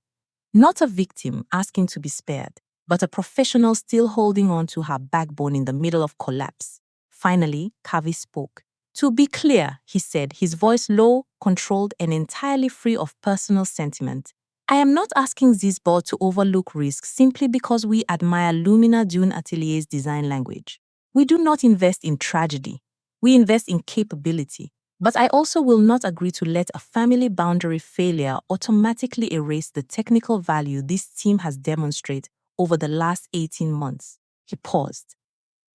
Not a victim asking to be spared, but a professional still holding on to her backbone in the middle of collapse. Finally, Kavi spoke. To be clear, he said, his voice low, controlled, and entirely free of personal sentiment. I am not asking this board to overlook risk simply because we admire Lumina Dune Atelier's design language. We do not invest in tragedy. We invest in capability. But I also will not agree to let a family boundary failure automatically erase the technical value this team has demonstrated over the last 18 months. He paused.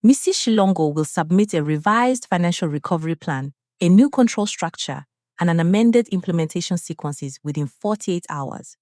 Mrs. Shilongo will submit a revised financial recovery plan, a new control structure, and an amended implementation sequences within 48 hours.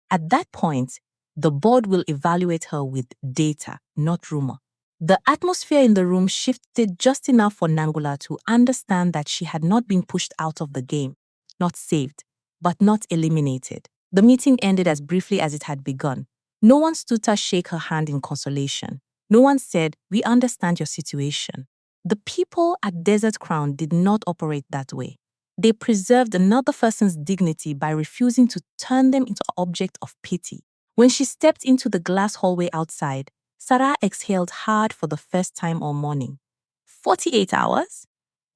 At that point, the board will evaluate her with data, not rumor. The atmosphere in the room shifted just enough for Nangula to understand that she had not been pushed out of the game, not saved, but not eliminated. The meeting ended as briefly as it had begun. No one stood to shake her hand in consolation. No one said, "We understand your situation." The people at Desert Crown did not operate that way. They preserved another person's dignity by refusing to turn them into an object of pity. When she stepped into the glass hallway outside, Sarah exhaled hard for the first time all morning. 48 hours?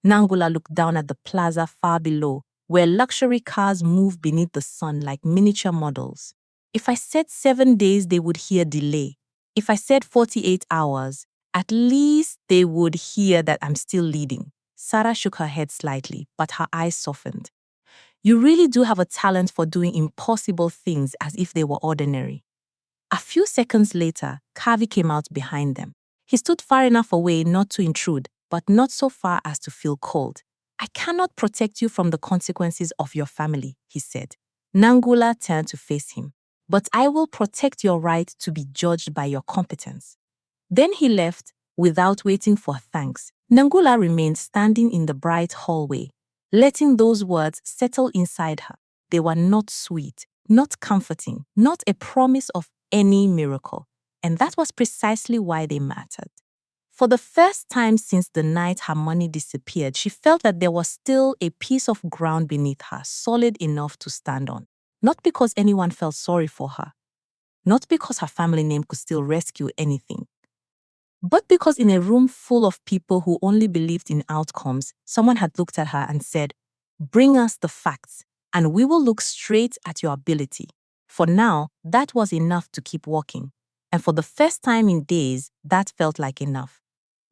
Nangula looked down at the plaza far below, where luxury cars move beneath the sun like miniature models. If I said 7 days, they would hear delay. If I said 48 hours, at least they would hear that I'm still leading. Sarah shook her head slightly, but her eyes softened. You really do have a talent for doing impossible things as if they were ordinary. A few seconds later, Kavi came out behind them. He stood far enough away not to intrude, but not so far as to feel cold. I cannot protect you from the consequences of your family, he said. Nangula turned to face him. But I will protect your right to be judged by your competence. Then he left without waiting for thanks. Nangula remained standing in the bright hallway, letting those words settle inside her. They were not sweet, not comforting, not a promise of any miracle. And that was precisely why they mattered. For the first time since the night her money disappeared, she felt that there was still a piece of ground beneath her, solid enough to stand on. Not because anyone felt sorry for her, not because her family name could still rescue anything, but because in a room full of people who only believed in outcomes, someone had looked at her and said, "Bring us the facts, and we will look straight at your ability." For now, that was enough to keep walking. And for the first time in days, that felt like enough.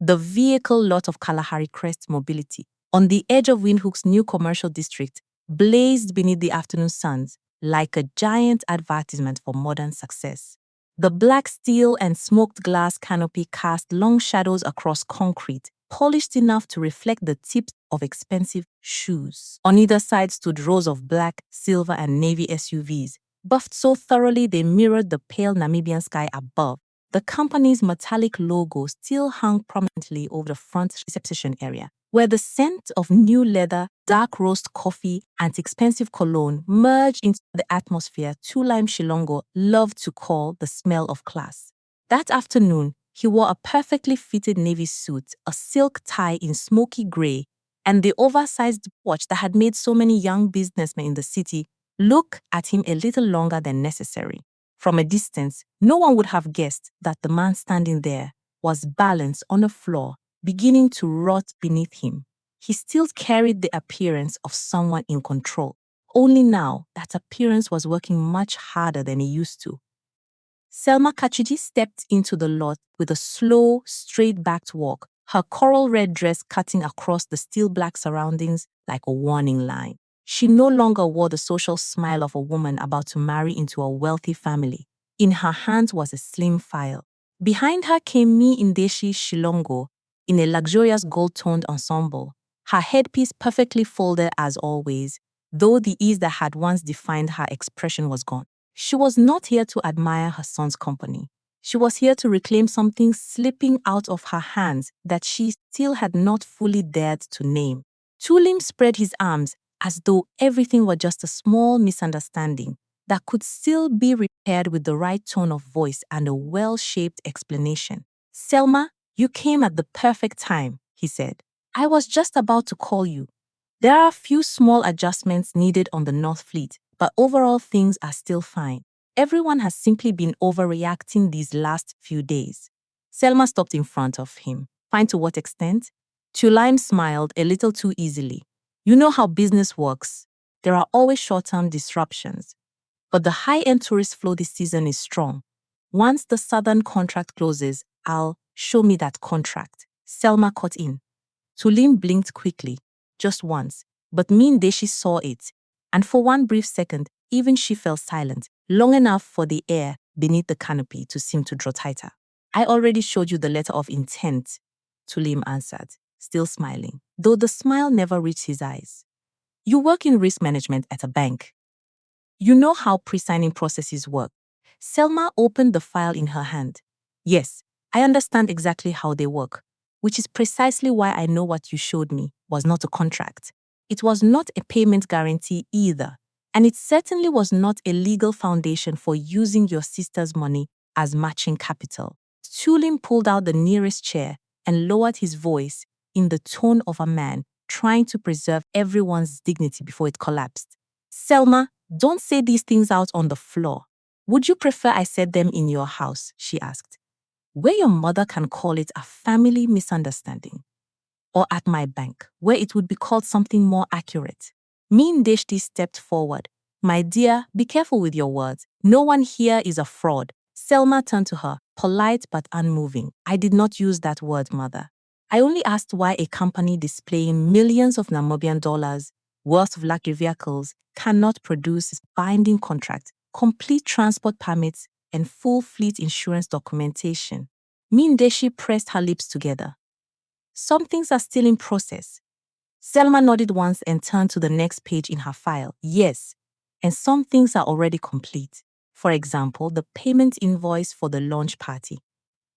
The vehicle lot of Kalahari Crest Mobility, on the edge of Windhoek's new commercial district, blazed beneath the afternoon suns like a giant advertisement for modern success. The black steel and smoked glass canopy cast long shadows across concrete, polished enough to reflect the tips of expensive shoes. On either side stood rows of black, silver, and navy SUVs, buffed so thoroughly they mirrored the pale Namibian sky above. The company's metallic logo still hung prominently over the front reception area, where the scent of new leather, dark roast coffee, and expensive cologne merged into the atmosphere Tulaim Shilongo loved to call the smell of class. That afternoon, he wore a perfectly fitted navy suit, a silk tie in smoky gray, and the oversized watch that had made so many young businessmen in the city look at him a little longer than necessary. From a distance, no one would have guessed that the man standing there was balanced on a floor, beginning to rot beneath him. he still carried the appearance of someone in control. Only now, that appearance was working much harder than it used to. Selma Kachiji stepped into the lot with a slow, straight-backed walk, her coral red dress cutting across the steel-black surroundings like a warning line. She no longer wore the social smile of a woman about to marry into a wealthy family. In her hands was a slim file. Behind her came Mi Ndeshi Shilongo in a luxurious gold-toned ensemble, her headpiece perfectly folded as always, though the ease that had once defined her expression was gone. She was not here to admire her son's company. She was here to reclaim something slipping out of her hands that she still had not fully dared to name. Tulim spread his arms as though everything were just a small misunderstanding that could still be repaired with the right tone of voice and a well-shaped explanation. Selma, you came at the perfect time, he said. I was just about to call you. There are a few small adjustments needed on the North Fleet, but overall things are still fine. Everyone has simply been overreacting these last few days. Selma stopped in front of him. Fine to what extent? Tulaim smiled a little too easily. You know how business works. There are always short-term disruptions. But the high-end tourist flow this season is strong. Once the southern contract closes, show me that contract. Selma cut in. Tulim blinked quickly, just once, but Mindeshi saw it, and for one brief second, even she fell silent, long enough for the air beneath the canopy to seem to draw tighter. I already showed you the letter of intent, Tulim answered, still smiling, though the smile never reached his eyes. You work in risk management at a bank. You know how pre-signing processes work. Selma opened the file in her hand. Yes, I understand exactly how they work, which is precisely why I know what you showed me was not a contract. It was not a payment guarantee either, and it certainly was not a legal foundation for using your sister's money as matching capital. Tulim pulled out the nearest chair and lowered his voice in the tone of a man trying to preserve everyone's dignity before it collapsed. Selma, don't say these things out on the floor. Would you prefer I said them in your house? She asked. Where your mother can call it a family misunderstanding. Or at my bank, where it would be called something more accurate. Min Deshti stepped forward. My dear, be careful with your words. No one here is a fraud. Selma turned to her, polite but unmoving. I did not use that word, mother. I only asked why a company displaying millions of Namibian dollars worth of luxury vehicles cannot produce binding contracts, complete transport permits, and full fleet insurance documentation. Mindeshi pressed her lips together. Some things are still in process. Selma nodded once and turned to the next page in her file. Yes, and some things are already complete. For example, the payment invoice for the launch party,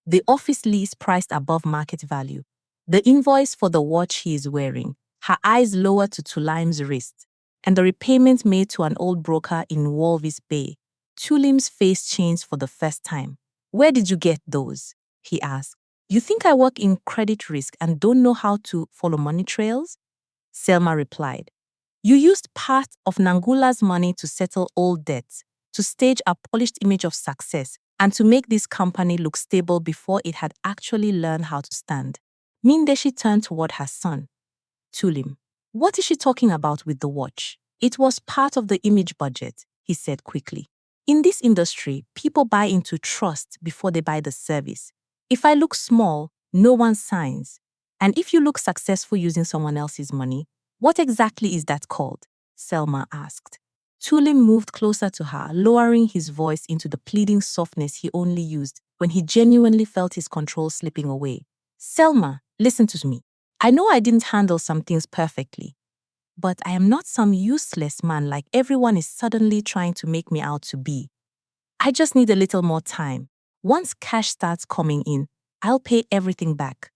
the office lease priced above market value, the invoice for the watch he is wearing, her eyes lowered to Tulaim's wrist, and the repayment made to an old broker in Walvis Bay. Tulim's face changed for the first time. Where did you get those? He asked. You think I work in credit risk and don't know how to follow money trails? Selma replied. You used part of Nangula's money to settle old debts, to stage a polished image of success, and to make this company look stable before it had actually learned how to stand. Mindeshi turned toward her son. Tulim, what is she talking about with the watch? It was part of the image budget, he said quickly. In this industry, people buy into trust before they buy the service. If I look small, no one signs. And if you look successful using someone else's money, what exactly is that called? Selma asked. Tulim moved closer to her, lowering his voice into the pleading softness he only used when he genuinely felt his control slipping away. Selma, listen to me. I know I didn't handle some things perfectly, but I am not some useless man like everyone is suddenly trying to make me out to be. I just need a little more time. Once cash starts coming in, I'll pay everything back.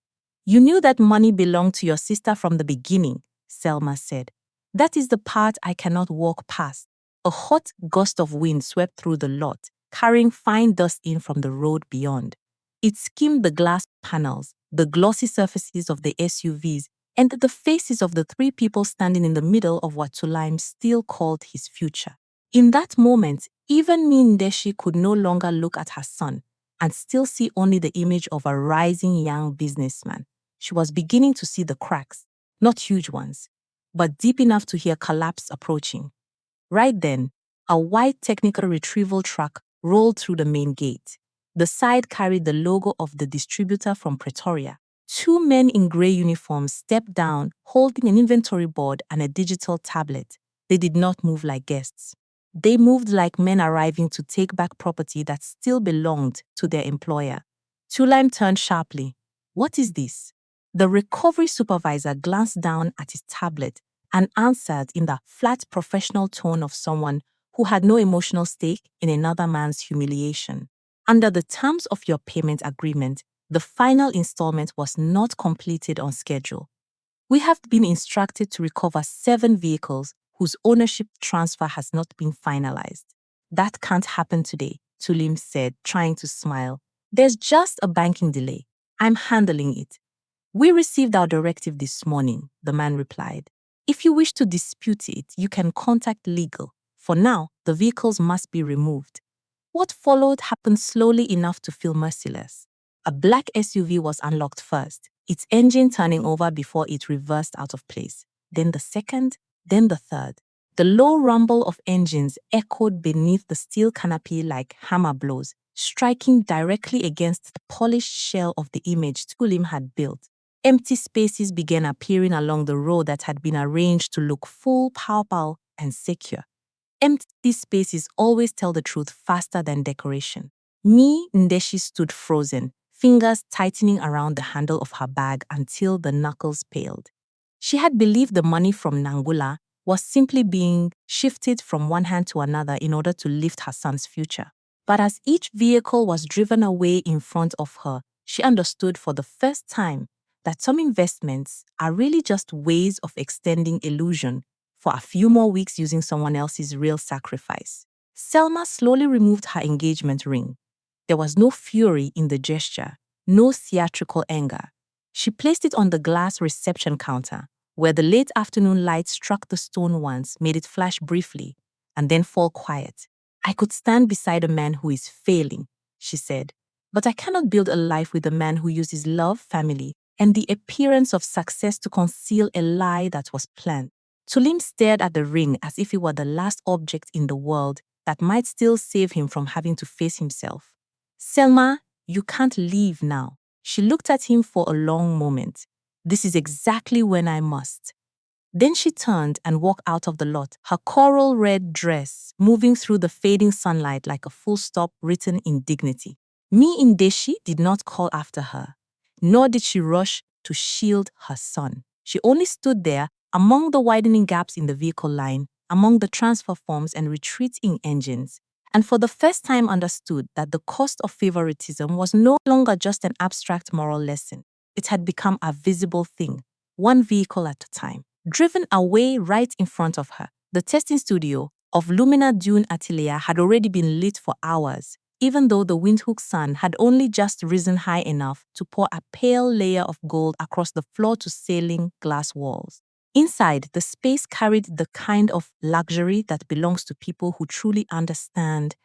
You knew that money belonged to your sister from the beginning, Selma said. That is the part I cannot walk past. A hot gust of wind swept through the lot, carrying fine dust in from the road beyond. It skimmed the glass panels, the glossy surfaces of the SUVs, and the faces of the three people standing in the middle of what Tulaim still called his future. In that moment, even Mindeshi could no longer look at her son and still see only the image of a rising young businessman. She was beginning to see the cracks. Not huge ones, but deep enough to hear collapse approaching. Right then, a white technical retrieval truck rolled through the main gate. The side carried the logo of the distributor from Pretoria. Two men in gray uniforms stepped down, holding an inventory board and a digital tablet. They did not move like guests. They moved like men arriving to take back property that still belonged to their employer. Tulime turned sharply. What is this? The recovery supervisor glanced down at his tablet and answered in the flat professional tone of someone who had no emotional stake in another man's humiliation. Under the terms of your payment agreement, the final installment was not completed on schedule. We have been instructed to recover 7 vehicles whose ownership transfer has not been finalized. That can't happen today, Tulim said, trying to smile. There's just a banking delay. I'm handling it. We received our directive this morning, the man replied. If you wish to dispute it, you can contact legal. For now, the vehicles must be removed. What followed happened slowly enough to feel merciless. A black SUV was unlocked first, its engine turning over before it reversed out of place. Then the second, then the third. The low rumble of engines echoed beneath the steel canopy like hammer blows, striking directly against the polished shell of the image Tulim had built. Empty spaces began appearing along the road that had been arranged to look full, powerful, and secure. Empty spaces always tell the truth faster than decoration. Ndeshi stood frozen, fingers tightening around the handle of her bag until the knuckles paled. She had believed the money from Nangula was simply being shifted from one hand to another in order to lift her son's future. But as each vehicle was driven away in front of her, she understood for the first time that some investments are really just ways of extending illusion for a few more weeks using someone else's real sacrifice. Selma slowly removed her engagement ring. There was no fury in the gesture, no theatrical anger. She placed it on the glass reception counter, where the late afternoon light struck the stone once, made it flash briefly, and then fall quiet. I could stand beside a man who is failing, she said, but I cannot build a life with a man who uses love, family, and the appearance of success to conceal a lie that was planned. Tulim stared at the ring as if it were the last object in the world that might still save him from having to face himself. Selma, you can't leave now. She looked at him for a long moment. This is exactly when I must. Then she turned and walked out of the lot, her coral red dress moving through the fading sunlight like a full stop written in dignity. Ndeshi did not call after her, nor did she rush to shield her son. She only stood there among the widening gaps in the vehicle line, among the transfer forms and retreating engines, and for the first time understood that the cost of favoritism was no longer just an abstract moral lesson. It had become a visible thing, one vehicle at a time. Driven away right in front of her, the testing studio of Lumina Dune Atelier had already been lit for hours, even though the Windhoek sun had only just risen high enough to pour a pale layer of gold across the floor-to-ceiling glass walls. Inside, the space carried the kind of luxury that belongs to people who truly understand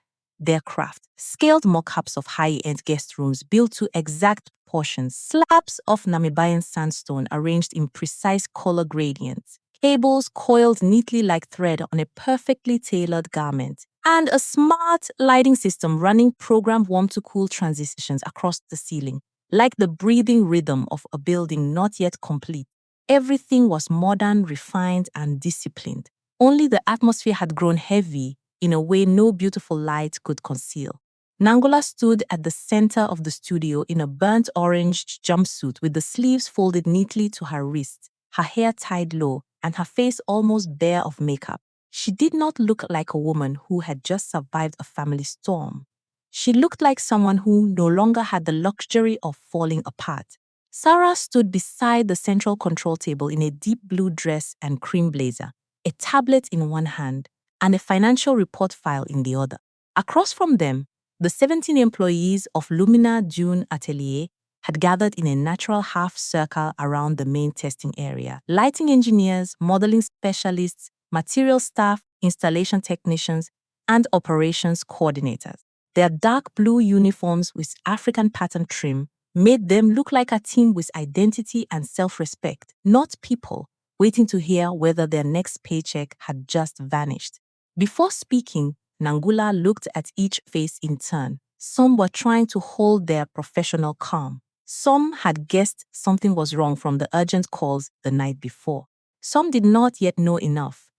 their craft. Scaled mock-ups of high-end guest rooms built to exact proportions, slabs of Namibian sandstone arranged in precise color gradients, cables coiled neatly like thread on a perfectly tailored garment, and a smart lighting system running programmed warm-to-cool transitions across the ceiling, like the breathing rhythm of a building not yet complete. Everything was modern, refined, and disciplined. Only the atmosphere had grown heavy in a way no beautiful light could conceal. Nangula stood at the center of the studio in a burnt orange jumpsuit with the sleeves folded neatly to her wrists, her hair tied low, and her face almost bare of makeup. She did not look like a woman who had just survived a family storm. She looked like someone who no longer had the luxury of falling apart. Sarah stood beside the central control table in a deep blue dress and cream blazer, a tablet in one hand and a financial report file in the other. Across from them, the 17 employees of Lumina Dune Atelier had gathered in a natural half-circle around the main testing area. Lighting engineers, modeling specialists, material staff, installation technicians, and operations coordinators. Their dark blue uniforms with African pattern trim made them look like a team with identity and self-respect, not people waiting to hear whether their next paycheck had just vanished. Before speaking, Nangula looked at each face in turn. Some were trying to hold their professional calm. Some had guessed something was wrong from the urgent calls the night before. Some did not yet know enough,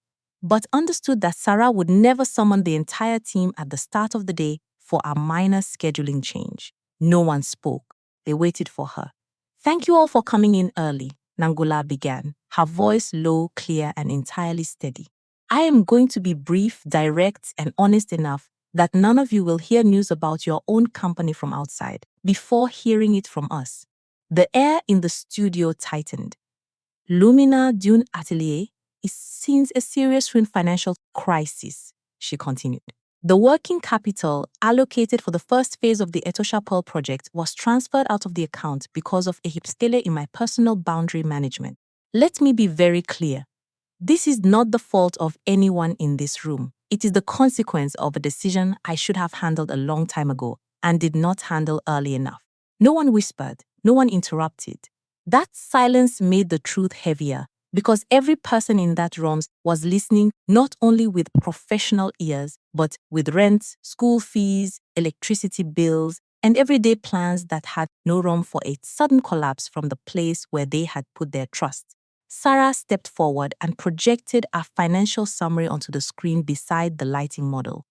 but understood that Sarah would never summon the entire team at the start of the day for a minor scheduling change. No one spoke. They waited for her. "Thank you all for coming in early," Nangula began, her voice low, clear, and entirely steady. "I am going to be brief, direct, and honest enough that none of you will hear news about your own company from outside before hearing it from us." The air in the studio tightened. "Lumina Dune Atelier is seeing a serious financial crisis," she continued. "The working capital allocated for the first phase of the Etosha Pearl project was transferred out of the account because of a hypscaler in my personal boundary management. Let me be very clear. This is not the fault of anyone in this room. It is the consequence of a decision I should have handled a long time ago and did not handle early enough." No one whispered, no one interrupted. That silence made the truth heavier because every person in that room was listening not only with professional ears, but with rent, school fees, electricity bills, and everyday plans that had no room for a sudden collapse from the place where they had put their trust. Sarah stepped forward and projected a financial summary onto the screen beside the lighting model.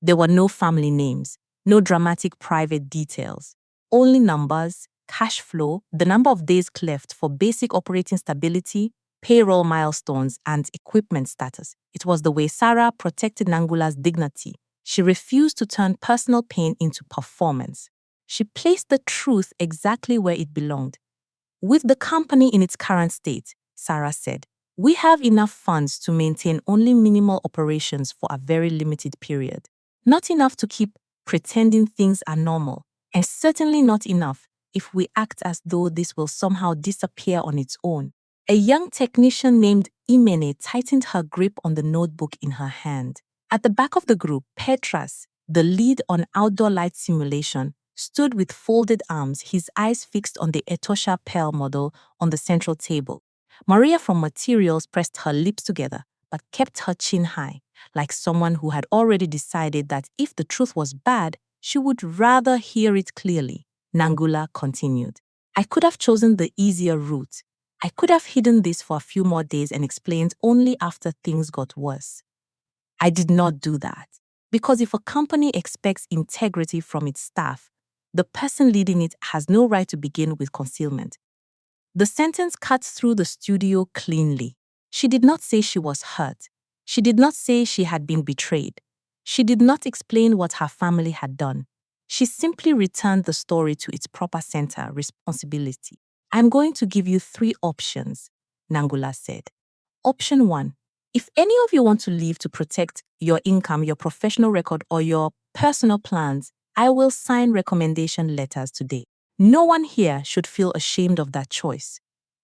There were no family names, no dramatic private details, only numbers, cash flow, the number of days left for basic operating stability, payroll milestones, and equipment status. It was the way Sarah protected Nangula's dignity. She refused to turn personal pain into performance. She placed the truth exactly where it belonged. "With the company in its current state," Sarah said, "we have enough funds to maintain only minimal operations for a very limited period. Not enough to keep pretending things are normal, and certainly not enough if we act as though this will somehow disappear on its own." A young technician named Imene tightened her grip on the notebook in her hand. At the back of the group, Petras, the lead on outdoor light simulation, stood with folded arms, his eyes fixed on the Etosha Pearl model on the central table. Maria from Materials pressed her lips together, but kept her chin high, like someone who had already decided that if the truth was bad, she would rather hear it clearly. Nangula continued, "I could have chosen the easier route. I could have hidden this for a few more days and explained only after things got worse. I did not do that. Because if a company expects integrity from its staff, the person leading it has no right to begin with concealment." The sentence cut through the studio cleanly. She did not say she was hurt. She did not say she had been betrayed. She did not explain what her family had done. She simply returned the story to its proper center, responsibility. "I'm going to give you 3 options," Nangula said. "Option 1. If any of you want to leave to protect your income, your professional record, or your personal plans, I will sign recommendation letters today. No one here should feel ashamed of that choice.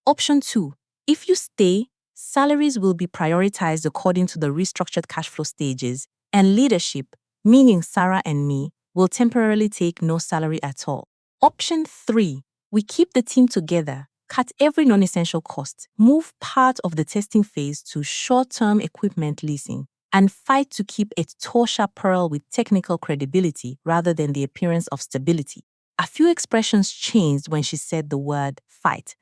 Option 2. If you stay, salaries will be prioritized according to the restructured cash flow stages, and leadership, meaning Sarah and me, will temporarily take no salary at all. Option 3. We keep the team together, cut every non-essential cost, move part of the testing phase to short-term equipment leasing, and fight to keep Etosha Pearl with technical credibility rather than the appearance of stability." A few expressions changed when she said the word fight.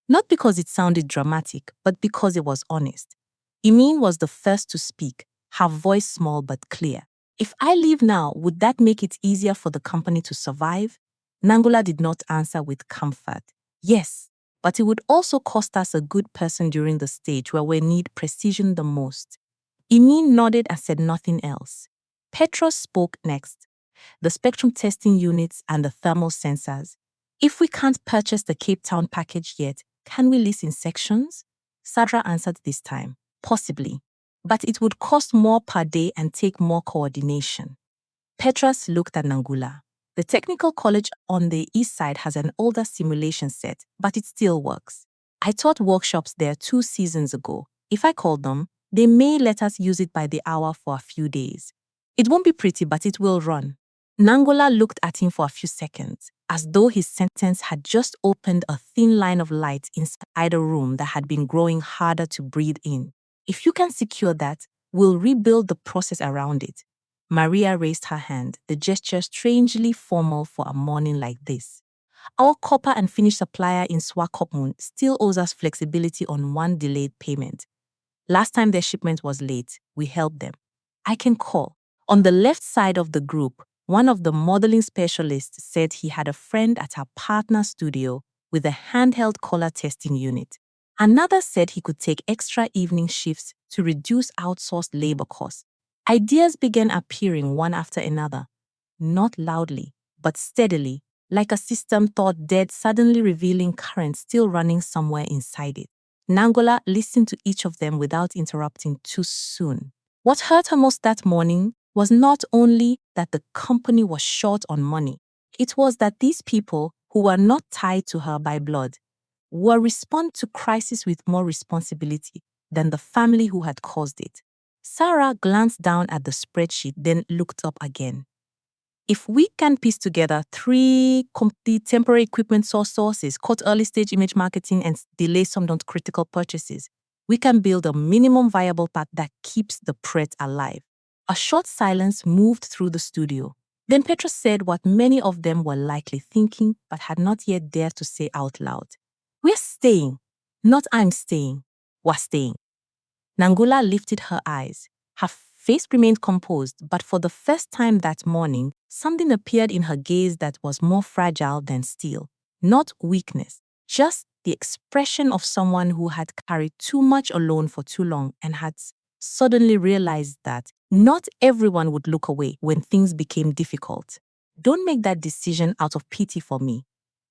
Not because it sounded dramatic, but because it was honest. Imin was the first to speak, her voice small but clear. "If I leave now, would that make it easier for the company to survive?" Nangula did not answer with comfort. "Yes, but it would also cost us a good person during the stage where we need precision the most." Imin nodded and said nothing else. Petros spoke next. "The spectrum testing units and the thermal sensors. If we can't purchase the Cape Town package yet, can we lease in sections?" Sadra answered this time, "Possibly, but it would cost more per day and take more coordination." Petras looked at Nangula. "The technical college on the east side has an older simulation set, but it still works. I taught workshops there 2 seasons ago. If I call them, they may let us use it by the hour for a few days. It won't be pretty, but it will run." Nangula looked at him for a few seconds, as though his sentence had just opened a thin line of light inside a room that had been growing harder to breathe in. If you can secure that, we'll rebuild the process around it. Maria raised her hand, the gesture strangely formal for a morning like this. Our copper and finish supplier in Swakopmund still owes us flexibility on one delayed payment. Last time their shipment was late, we helped them. I can call. On the left side of the group, one of the modeling specialists said he had a friend at our partner studio with a handheld color testing unit. Another said he could take extra evening shifts to reduce outsourced labor costs. Ideas began appearing one after another, not loudly, but steadily, like a system thought dead, suddenly revealing current still running somewhere inside it. Nangula listened to each of them without interrupting too soon. What hurt her most that morning was not only that the company was short on money, it was that these people, who were not tied to her by blood, were respond to crisis with more responsibility than the family who had caused it. Sarah glanced down at the spreadsheet, then looked up again. If we can piece together 3 complete temporary equipment sources, cut early stage image marketing, and delay some non-critical purchases, we can build a minimum viable path that keeps the Pret alive. A short silence moved through the studio. Then Petra said what many of them were likely thinking but had not yet dared to say out loud. We're staying. Not I'm staying. We're staying. Nangula lifted her eyes. Her face remained composed, but for the first time that morning, something appeared in her gaze that was more fragile than steel. Not weakness, just the expression of someone who had carried too much alone for too long and had suddenly realized that not everyone would look away when things became difficult. Don't make that decision out of pity for me,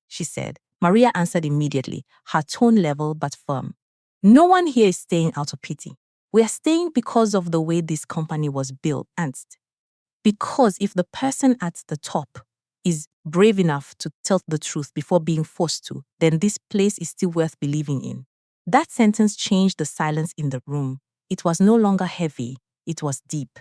she said. Maria answered immediately, her tone level but firm. No one here is staying out of pity. We are staying because of the way this company was built, Ernst. Because if the person at the top is brave enough to tell the truth before being forced to, then this place is still worth believing in. That sentence changed the silence in the room. It was no longer heavy, it was deep.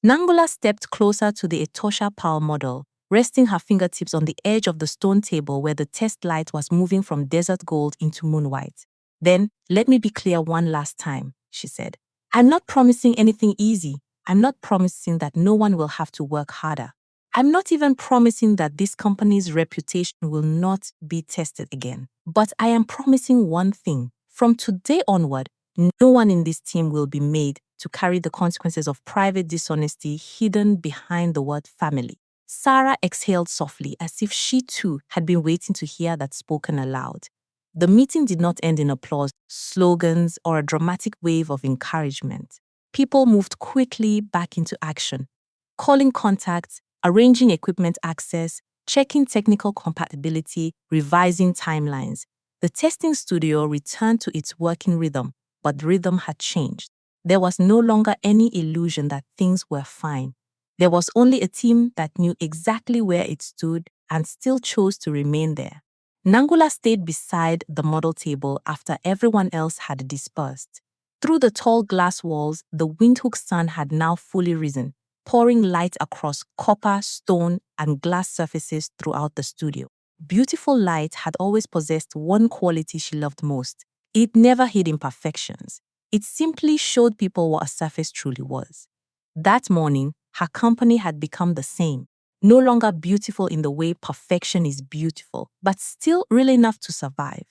Nangula stepped closer to the Etosha Pearl model, resting her fingertips on the edge of the stone table where the test light was moving from desert gold into moonwhite. Then, let me be clear one last time, she said. I'm not promising anything easy. I'm not promising that no one will have to work harder. I'm not even promising that this company's reputation will not be tested again. But I am promising one thing. From today onward, no one in this team will be made to carry the consequences of private dishonesty hidden behind the word family. Sarah exhaled softly, as if she too had been waiting to hear that spoken aloud. The meeting did not end in applause, slogans, or a dramatic wave of encouragement. People moved quickly back into action, calling contacts, arranging equipment access, checking technical compatibility, revising timelines. The testing studio returned to its working rhythm, but the rhythm had changed. There was no longer any illusion that things were fine. There was only a team that knew exactly where it stood and still chose to remain there. Nangula stayed beside the model table after everyone else had dispersed. Through the tall glass walls, the windhoek sun had now fully risen, pouring light across copper, stone, and glass surfaces throughout the studio. Beautiful light had always possessed one quality she loved most. It never hid imperfections. It simply showed people what a surface truly was. That morning, her company had become the same. No longer beautiful in the way perfection is beautiful, but still real enough to survive.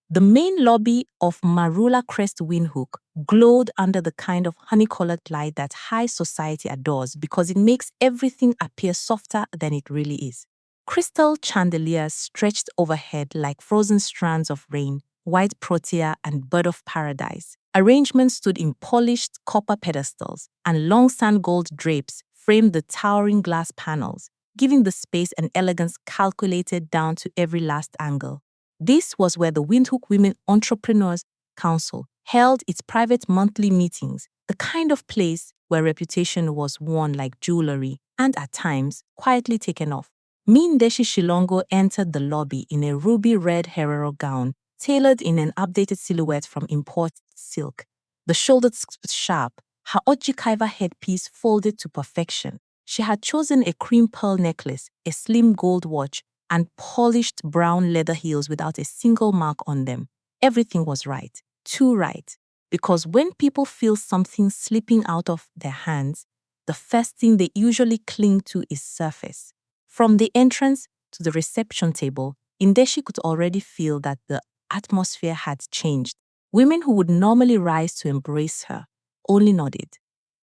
The main lobby of Marula Crest Windhoek glowed under the kind of honey-colored light that high society adores because it makes everything appear softer than it really is. Crystal chandeliers stretched overhead like frozen strands of rain, white protea and bird of paradise. Arrangements stood in polished copper pedestals, and long sand gold drapes framed the towering glass panels, giving the space an elegance calculated down to every last angle. This was where the Windhoek Women Entrepreneurs Council held its private monthly meetings, the kind of place where reputation was worn like jewelry and, at times, quietly taken off. Mindeshi Shilongo entered the lobby in a ruby red Herero gown, tailored in an updated silhouette from imported silk. The shoulders sharp, her Ojikaiva headpiece folded to perfection. She had chosen a cream pearl necklace, a slim gold watch, and polished brown leather heels without a single mark on them. Everything was right, too right. Because when people feel something slipping out of their hands, the first thing they usually cling to is surface. From the entrance to the reception table, Ndeshi could already feel that the atmosphere had changed. Women who would normally rise to embrace her only nodded.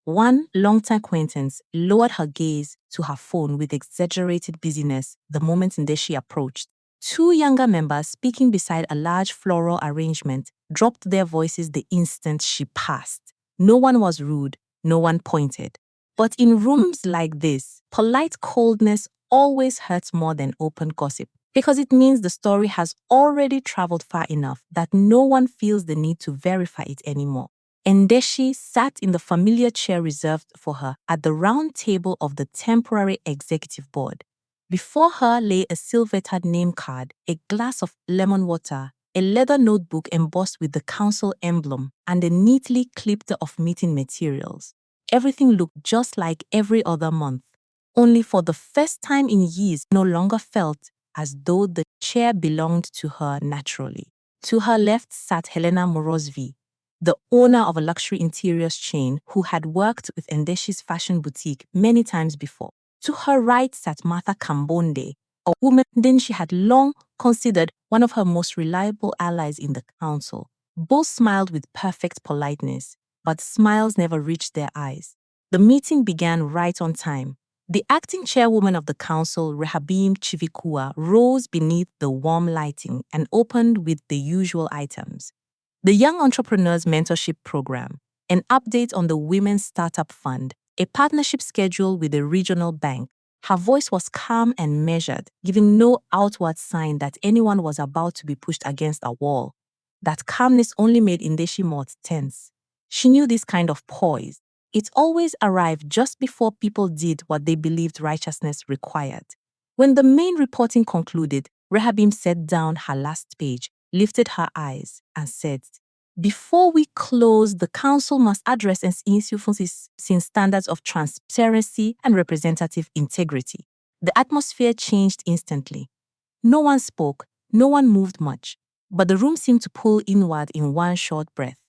One longtime acquaintance lowered her gaze to her phone with exaggerated busyness the moment Ndeshi approached. Two younger members speaking beside a large floral arrangement dropped their voices the instant she passed. No one was rude, no one pointed. But in rooms like this, polite coldness always hurts more than open gossip because it means the story has already traveled far enough that no one feels the need to verify it anymore. Ndeshi sat in the familiar chair reserved for her at the round table of the temporary executive board. Before her lay a silvered name card, a glass of lemon water, a leather notebook embossed with the council emblem, and a neatly clipped of meeting materials. Everything looked just like every other month, only for the first time in years no longer felt as though the chair belonged to her naturally. To her left sat Helena Morozvi, the owner of a luxury interiors chain who had worked with Ndeshi's fashion boutique many times before. To her right sat Martha Kambonde, a woman she had long considered one of her most reliable allies in the council. Both smiled with perfect politeness, but smiles never reached their eyes. The meeting began right on time. The acting chairwoman of the council, Rehabim Chivikua, rose beneath the warm lighting and opened with the usual items. The Young Entrepreneurs Mentorship Program, an update on the Women's Startup Fund, a partnership schedule with a regional bank. Her voice was calm and measured, giving no outward sign that anyone was about to be pushed against a wall. That calmness only made Ndeshi more tense. She knew this kind of poise. It always arrived just before people did what they believed righteousness required. When the main reporting concluded, Rehabim set down her last page, lifted her eyes, and said, "Before we close, the council must address its standards of transparency and representative integrity." The atmosphere changed instantly. No one spoke, no one moved much, but the room seemed to pull inward in one short breath.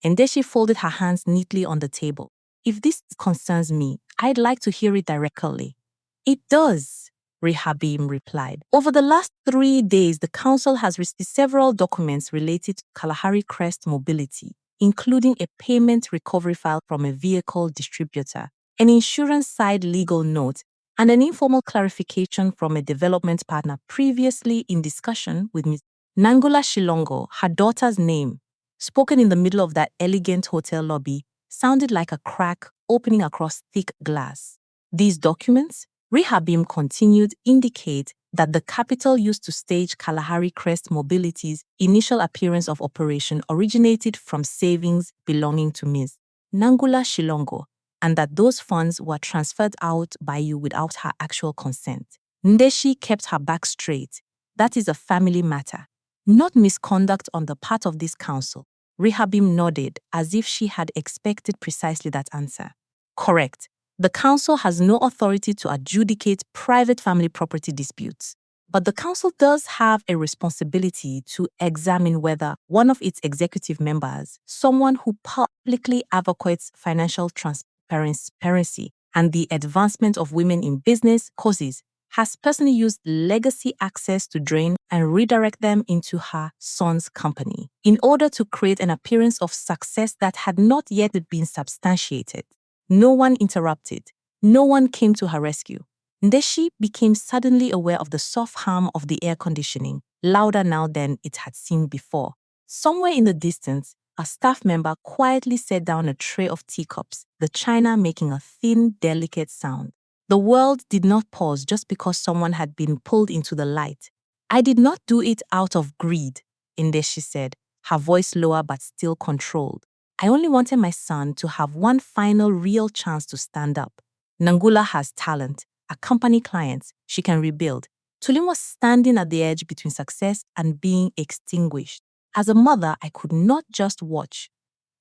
Ndeshi folded her hands neatly on the table. "If this concerns me, I'd like to hear it directly." "It does," Rehabim replied. "Over the last 3 days, the council has received several documents related to Kalahari Crest Mobility, including a payment recovery file from a vehicle distributor, an insurance-side legal note, and an informal clarification from a development partner previously in discussion with Ms. Nangula Shilongo. Her daughter's name, spoken in the middle of that elegant hotel lobby, sounded like a crack opening across thick glass. These documents, Rehabim continued, indicate that the capital used to stage Kalahari Crest Mobility's initial appearance of operation originated from savings belonging to Ms. Nangula Shilongo, and that those funds were transferred out by you without her actual consent. Ndeshi kept her back straight. That is a family matter, not misconduct on the part of this council. Rehabim nodded as if she had expected precisely that answer. Correct. The council has no authority to adjudicate private family property disputes, but the council does have a responsibility to examine whether one of its executive members, someone who publicly advocates financial transparency and the advancement of women in business causes, has personally used legacy access to drain and redirect them into her son's company in order to create an appearance of success that had not yet been substantiated. No one interrupted. No one came to her rescue. Ndeshi became suddenly aware of the soft hum of the air conditioning, louder now than it had seemed before. Somewhere in the distance, a staff member quietly set down a tray of teacups, the china making a thin, delicate sound. The world did not pause just because someone had been pulled into the light. "I did not do it out of greed," Ndeshi said, her voice lower but still controlled. "I only wanted my son to have one final real chance to stand up. Nangula has talent, a company client, she can rebuild." Tulin was standing at the edge between success and being extinguished. As a mother, I could not just watch.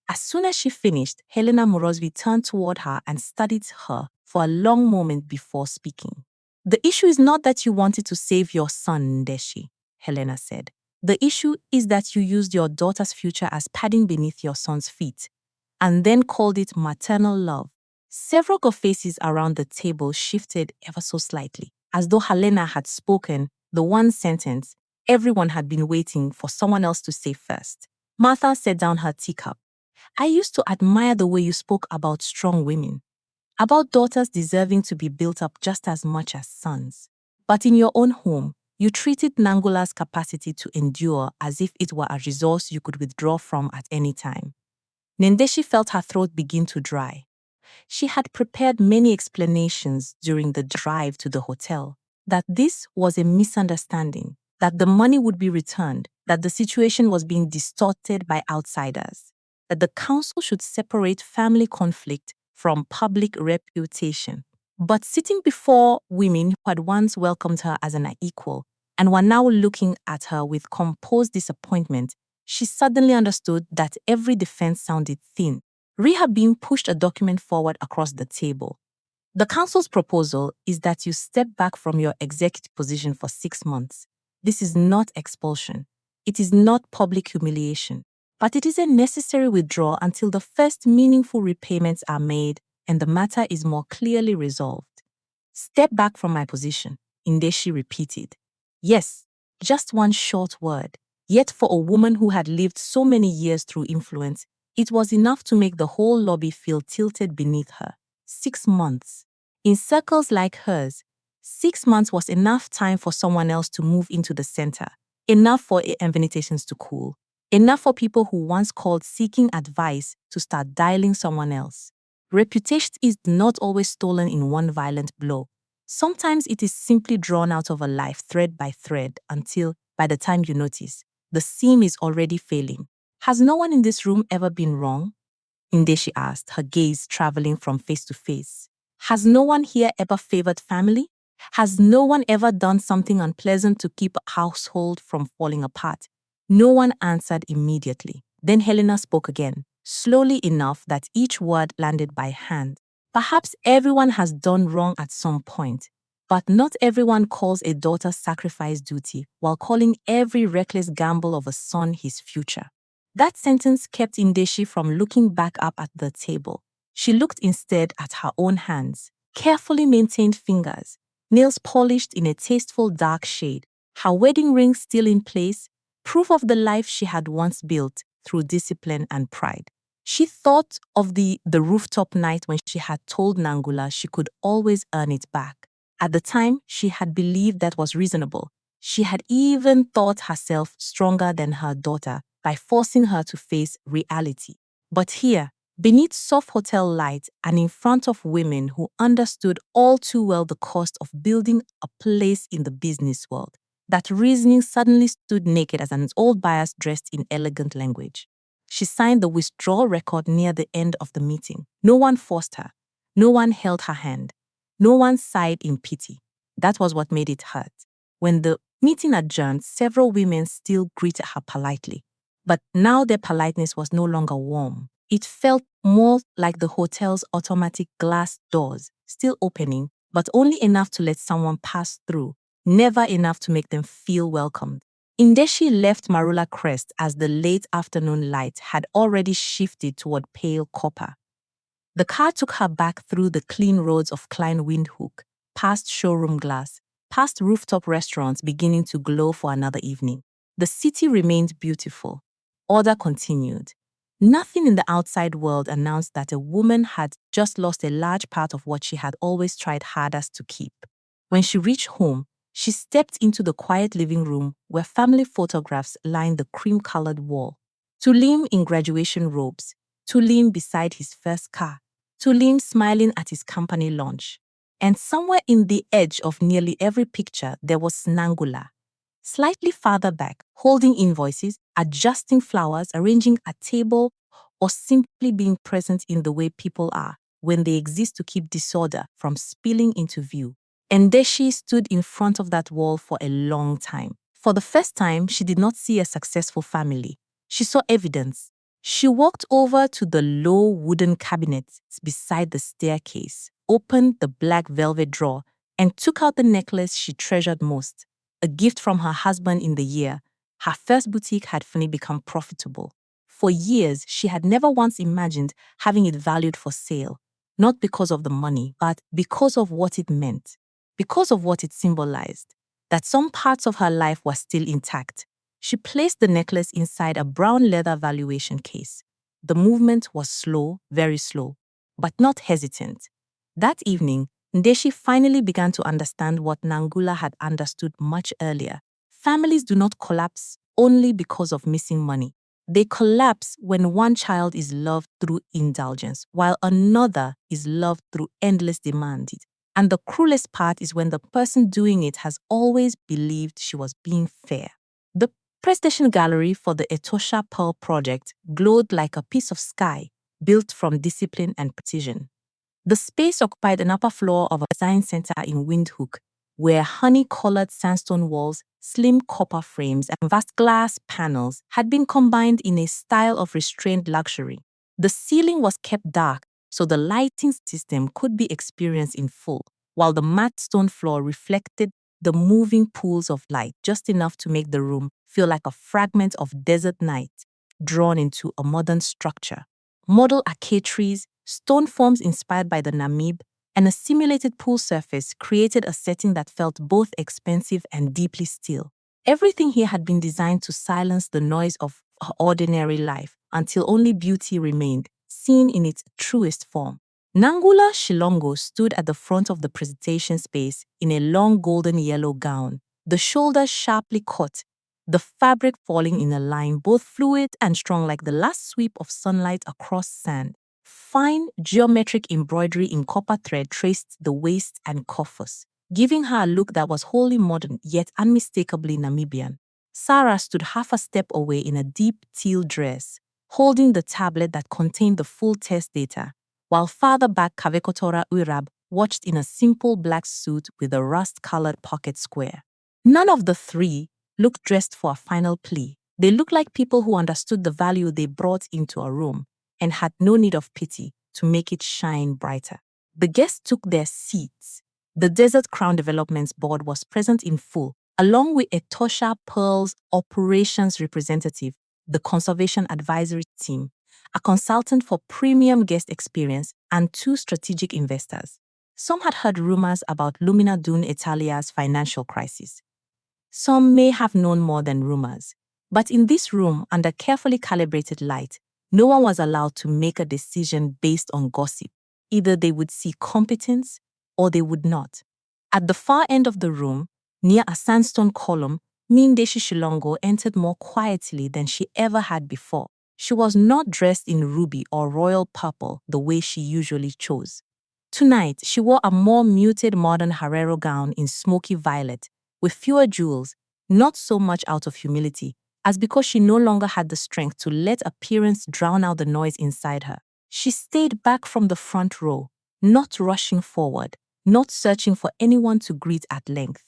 As soon as she finished, Helena Morozvi turned toward her and studied her for a long moment before speaking. "The issue is not that you wanted to save your son, Ndeshi," Helena said. "The issue is that you used your daughter's future as padding beneath your son's feet, and then called it maternal love." Several of faces around the table shifted ever so slightly, as though Helena had spoken the one sentence everyone had been waiting for someone else to say first. Martha set down her teacup. "I used to admire the way you spoke about strong women, about daughters deserving to be built up just as much as sons. But in your own home, you treated Nangula's capacity to endure as if it were a resource you could withdraw from at any time." Ndeshi felt her throat begin to dry. She had prepared many explanations during the drive to the hotel, that this was a misunderstanding, that the money would be returned, that the situation was being distorted by outsiders, that the council should separate family conflict from public reputation. But sitting before women who had once welcomed her as an equal and were now looking at her with composed disappointment, she suddenly understood that every defense sounded thin. Rehabim pushed a document forward across the table. "The council's proposal is that you step back from your executive position for 6 months. This is not expulsion. It is not public humiliation. But it is a necessary withdrawal until the first meaningful repayments are made and the matter is more clearly resolved." "Step back from my position," Ndeshi repeated. Yes, just one short word. Yet for a woman who had lived so many years through influence, it was enough to make the whole lobby feel tilted beneath her. 6 months. In circles like hers, 6 months was enough time for someone else to move into the center, enough for invitations to cool, enough for people who once called seeking advice to start dialing someone else. Reputation is not always stolen in one violent blow. Sometimes it is simply drawn out of a life thread by thread until, by the time you notice, the seam is already failing. "Has no one in this room ever been wrong?" Ndeshi asked, her gaze traveling from face to face. "Has no one here ever favored family? Has no one ever done something unpleasant to keep a household from falling apart?" No one answered immediately. Then Helena spoke again, slowly enough that each word landed by hand. "Perhaps everyone has done wrong at some point, but not everyone calls a daughter sacrifice duty while calling every reckless gamble of a son his future." That sentence kept Ndeshi from looking back up at the table. She looked instead at her own hands, carefully maintained fingers, nails polished in a tasteful dark shade, her wedding ring still in place, proof of the life she had once built through discipline and pride. She thought of the rooftop night when she had told Nangula she could always earn it back. At the time, she had believed that was reasonable. She had even thought herself stronger than her daughter by forcing her to face reality. But here, beneath soft hotel lights and in front of women who understood all too well the cost of building a place in the business world, that reasoning suddenly stood naked as an old bias dressed in elegant language. She signed the withdrawal record near the end of the meeting. No one forced her. No one held her hand. No one sighed in pity. That was what made it hurt. When the meeting adjourned, several women still greeted her politely. But now their politeness was no longer warm. It felt more like the hotel's automatic glass doors, still opening, but only enough to let someone pass through, never enough to make them feel welcomed. Ndeshi left Marula Crest as the late afternoon light had already shifted toward pale copper. The car took her back through the clean roads of Klein Windhoek, past showroom glass, past rooftop restaurants beginning to glow for another evening. The city remained beautiful. Order continued. Nothing in the outside world announced that a woman had just lost a large part of what she had always tried hardest to keep. When she reached home, she stepped into the quiet living room where family photographs lined the cream-colored wall. Tulim in graduation robes, Tulim beside his first car, Tulim smiling at his company lunch. And somewhere in the edge of nearly every picture, there was Nangula. Slightly farther back, holding invoices, adjusting flowers, arranging a table, or simply being present in the way people are when they exist to keep disorder from spilling into view. Ndeshi stood in front of that wall for a long time. For the first time, she did not see a successful family. She saw evidence. She walked over to the low wooden cabinets beside the staircase, opened the black velvet drawer, and took out the necklace she treasured most, a gift from her husband in the year her first boutique had finally become profitable. For years, she had never once imagined having it valued for sale, not because of the money, but because of what it meant, because of what it symbolized, that some parts of her life were still intact. She placed the necklace inside a brown leather valuation case. The movement was slow, very slow, but not hesitant. That evening, Ndeshi finally began to understand what Nangula had understood much earlier. Families do not collapse only because of missing money. They collapse when one child is loved through indulgence, while another is loved through endless demand. And the cruelest part is when the person doing it has always believed she was being fair. The presentation gallery for the Etosha Pearl project glowed like a piece of sky built from discipline and precision. The space occupied an upper floor of a design center in Windhoek, where honey-colored sandstone walls, slim copper frames, and vast glass panels had been combined in a style of restrained luxury. The ceiling was kept dark so the lighting system could be experienced in full, while the matte stone floor reflected the moving pools of light just enough to make the room feel like a fragment of desert night drawn into a modern structure. Model arcade trees, stone forms inspired by the Namib, and a simulated pool surface created a setting that felt both expensive and deeply still. Everything here had been designed to silence the noise of ordinary life until only beauty remained, seen in its truest form. Nangula Shilongo stood at the front of the presentation space in a long golden yellow gown, the shoulders sharply cut, the fabric falling in a line both fluid and strong like the last sweep of sunlight across sand. Fine geometric embroidery in copper thread traced the waist and cuffs, giving her a look that was wholly modern yet unmistakably Namibian. Sarah stood half a step away in a deep teal dress, holding the tablet that contained the full test data, while farther back Kavekotora Uirab watched in a simple black suit with a rust-colored pocket square. None of the three looked dressed for a final plea. They looked like people who understood the value they brought into a room and had no need of pity to make it shine brighter. The guests took their seats. The Desert Crown Developments Board was present in full, along with Etosha Pearl's operations representative, the Conservation Advisory Team, a consultant for premium guest experience, and 2 strategic investors. Some had heard rumors about Lumina Dune Italia's financial crisis. Some may have known more than rumors. But in this room, under carefully calibrated light, no one was allowed to make a decision based on gossip. Either they would see competence or they would not. At the far end of the room, near a sandstone column, Ndeshi Shilongo entered more quietly than she ever had before. She was not dressed in ruby or royal purple the way she usually chose. Tonight, she wore a more muted modern Herero gown in smoky violet, with fewer jewels, not so much out of humility, as because she no longer had the strength to let appearance drown out the noise inside her. She stayed back from the front row, not rushing forward, not searching for anyone to greet at length.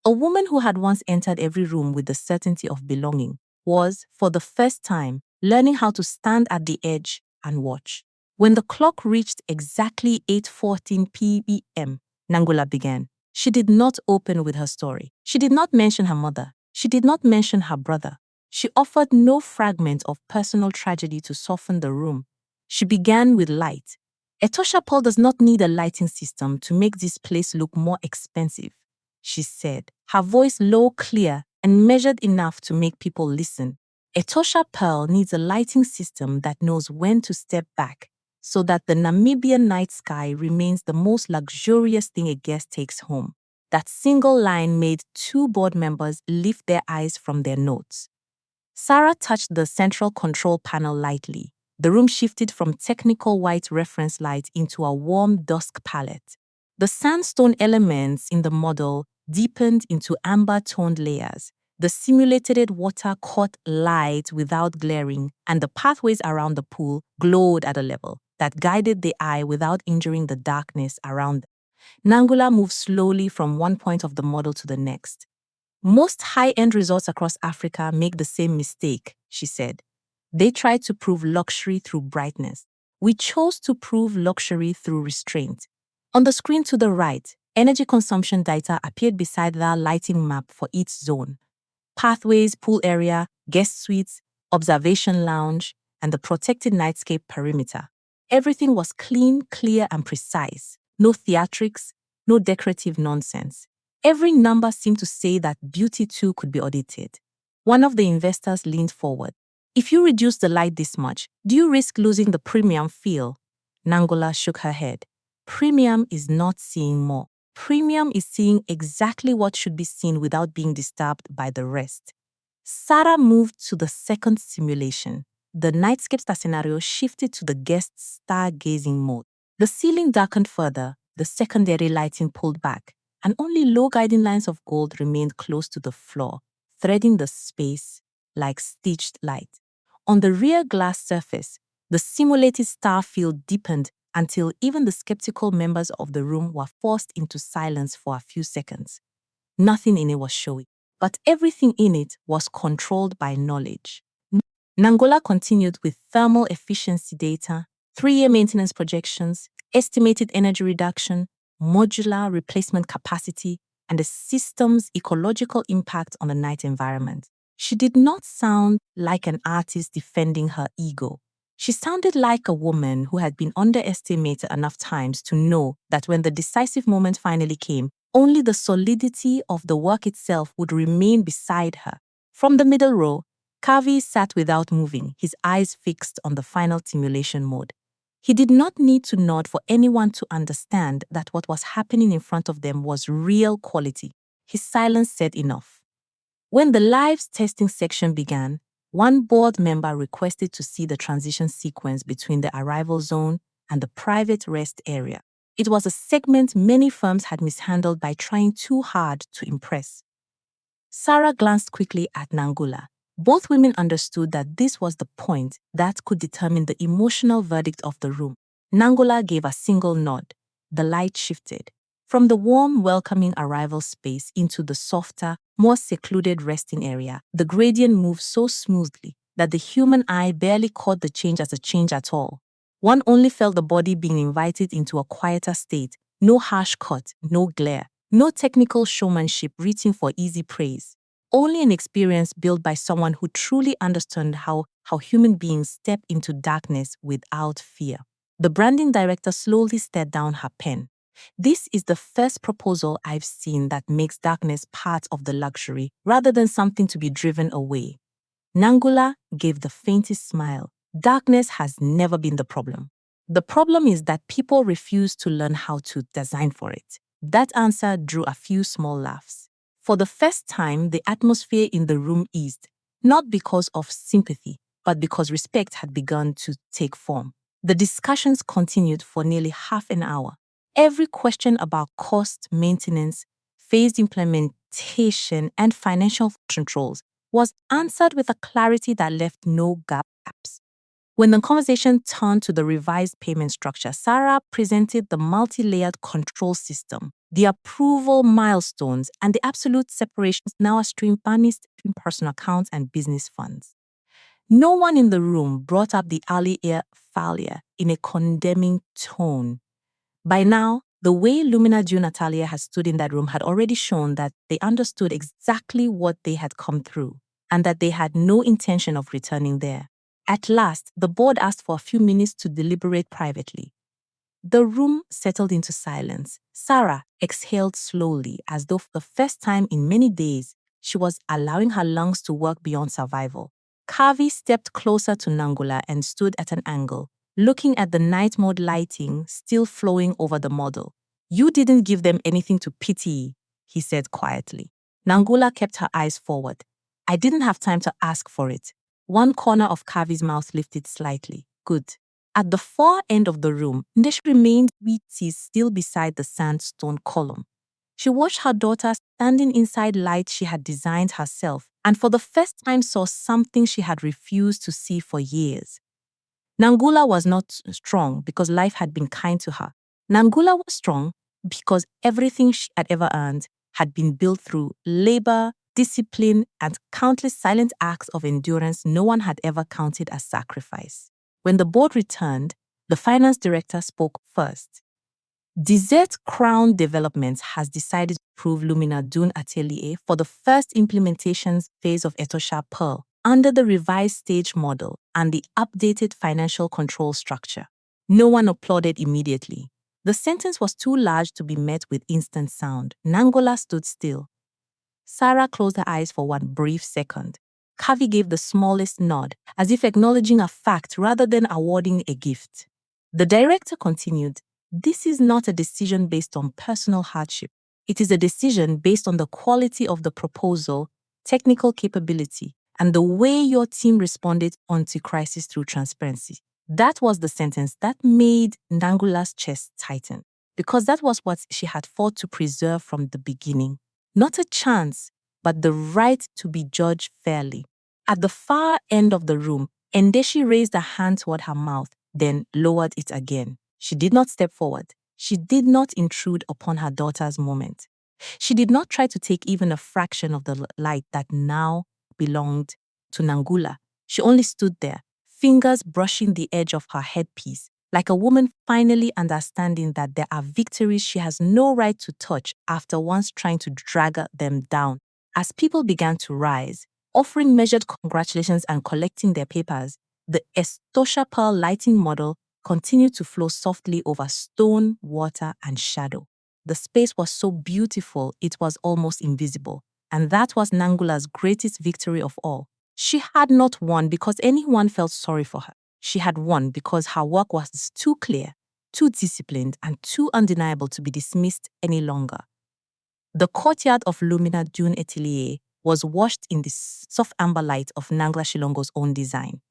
A woman who had once entered every room with the certainty of belonging was, for the first time, learning how to stand at the edge and watch. When the clock reached exactly 8:14 p.m., Nangula began. She did not open with her story. She did not mention her mother. She did not mention her brother. She offered no fragment of personal tragedy to soften the room. She began with light. Etosha Pearl does not need a lighting system to make this place look more expensive, she said, her voice low, clear, and measured enough to make people listen. Etosha Pearl needs a lighting system that knows when to step back, so that the Namibian night sky remains the most luxurious thing a guest takes home. That single line made 2 board members lift their eyes from their notes. Sarah touched the central control panel lightly. The room shifted from technical white reference light into a warm dusk palette. The sandstone elements in the model deepened into amber-toned layers. The simulated water caught light without glaring, and the pathways around the pool glowed at a level that guided the eye without injuring the darkness around them. Nangula moved slowly from one point of the model to the next. Most high-end resorts across Africa make the same mistake, she said. They try to prove luxury through brightness. We chose to prove luxury through restraint. On the screen to the right, energy consumption data appeared beside the lighting map for each zone. Pathways, pool area, guest suites, observation lounge, and the protected nightscape perimeter. Everything was clean, clear, and precise. No theatrics, no decorative nonsense. Every number seemed to say that beauty too could be audited. One of the investors leaned forward. If you reduce the light this much, do you risk losing the premium feel? Nangula shook her head. Premium is not seeing more. Premium is seeing exactly what should be seen without being disturbed by the rest. Sarah moved to the second simulation. The nightscape star scenario shifted to the guest's stargazing mode. The ceiling darkened further, the secondary lighting pulled back, and only low guiding lines of gold remained close to the floor, threading the space like stitched light. On the rear glass surface, the simulated star field deepened until even the skeptical members of the room were forced into silence for a few seconds. Nothing in it was showy, but everything in it was controlled by knowledge. Nangula continued with thermal efficiency data, 3-year maintenance projections, estimated energy reduction, modular replacement capacity, and the system's ecological impact on the night environment. She did not sound like an artist defending her ego. She sounded like a woman who had been underestimated enough times to know that when the decisive moment finally came, only the solidity of the work itself would remain beside her. From the middle row, Kavi sat without moving, his eyes fixed on the final simulation mode. He did not need to nod for anyone to understand that what was happening in front of them was real quality. His silence said enough. When the live testing section began, one board member requested to see the transition sequence between the arrival zone and the private rest area. It was a segment many firms had mishandled by trying too hard to impress. Sarah glanced quickly at Nangula. Both women understood that this was the point that could determine the emotional verdict of the room. Nangula gave a single nod. The light shifted. From the warm, welcoming arrival space into the softer, more secluded resting area, the gradient moved so smoothly that the human eye barely caught the change as a change at all. One only felt the body being invited into a quieter state, no harsh cut, no glare, no technical showmanship reaching for easy praise. Only an experience built by someone who truly understood how human beings step into darkness without fear. The branding director slowly stared down her pen. This is the first proposal I've seen that makes darkness part of the luxury rather than something to be driven away. Nangula gave the faintest smile. Darkness has never been the problem. The problem is that people refuse to learn how to design for it. That answer drew a few small laughs. For the first time, the atmosphere in the room eased, not because of sympathy, but because respect had begun to take form. The discussions continued for nearly half an hour. Every question about cost, maintenance, phased implementation, and financial controls was answered with a clarity that left no gaps. When the conversation turned to the revised payment structure, Sarah presented the multi-layered control system, the approval milestones, and the absolute separation now a stream banished between personal accounts and business funds. No one in the room brought up the earlier failure in a condemning tone. By now, the way Lumina June Natalia had stood in that room had already shown that they understood exactly what they had come through and that they had no intention of returning there. At last, the board asked for a few minutes to deliberate privately. The room settled into silence. Sarah exhaled slowly, as though for the first time in many days, she was allowing her lungs to work beyond survival. Kavi stepped closer to Nangula and stood at an angle, looking at the night mode lighting still flowing over the model. "You didn't give them anything to pity," he said quietly. Nangula kept her eyes forward. "I didn't have time to ask for it." One corner of Kavi's mouth lifted slightly. "Good." At the far end of the room, Ndesh remained seated still beside the sandstone column. She watched her daughter standing inside light she had designed herself, and for the first time saw something she had refused to see for years. Nangula was not strong because life had been kind to her. Nangula was strong because everything she had ever earned had been built through labor, discipline, and countless silent acts of endurance no one had ever counted as sacrifice. When the board returned, the finance director spoke first. Desert Crown Development has decided to approve Lumina Dune Atelier for the first implementation phase of Etosha Pearl under the revised stage model and the updated financial control structure. No one applauded immediately. The sentence was too large to be met with instant sound. Nangula stood still. Sarah closed her eyes for one brief second. Kavi gave the smallest nod, as if acknowledging a fact rather than awarding a gift. The director continued, "This is not a decision based on personal hardship. It is a decision based on the quality of the proposal, technical capability, and the way your team responded onto crisis through transparency." That was the sentence that made Nangula's chest tighten, because that was what she had fought to preserve from the beginning. Not a chance, but the right to be judged fairly. At the far end of the room, Ndeshi raised a hand toward her mouth, then lowered it again. She did not step forward. She did not intrude upon her daughter's moment. She did not try to take even a fraction of the light that now belonged to Nangula. She only stood there, fingers brushing the edge of her headpiece, like a woman finally understanding that there are victories she has no right to touch after once trying to drag them down. As people began to rise, offering measured congratulations and collecting their papers, the Etosha Pearl lighting model continued to flow softly over stone, water, and shadow. The space was so beautiful it was almost invisible, and that was Nangula's greatest victory of all. She had not won because anyone felt sorry for her. She had won because her work was too clear, too disciplined, and too undeniable to be dismissed any longer. The courtyard of Lumina Dune Atelier was washed in the soft amber light of Nangla Shilongo's own design.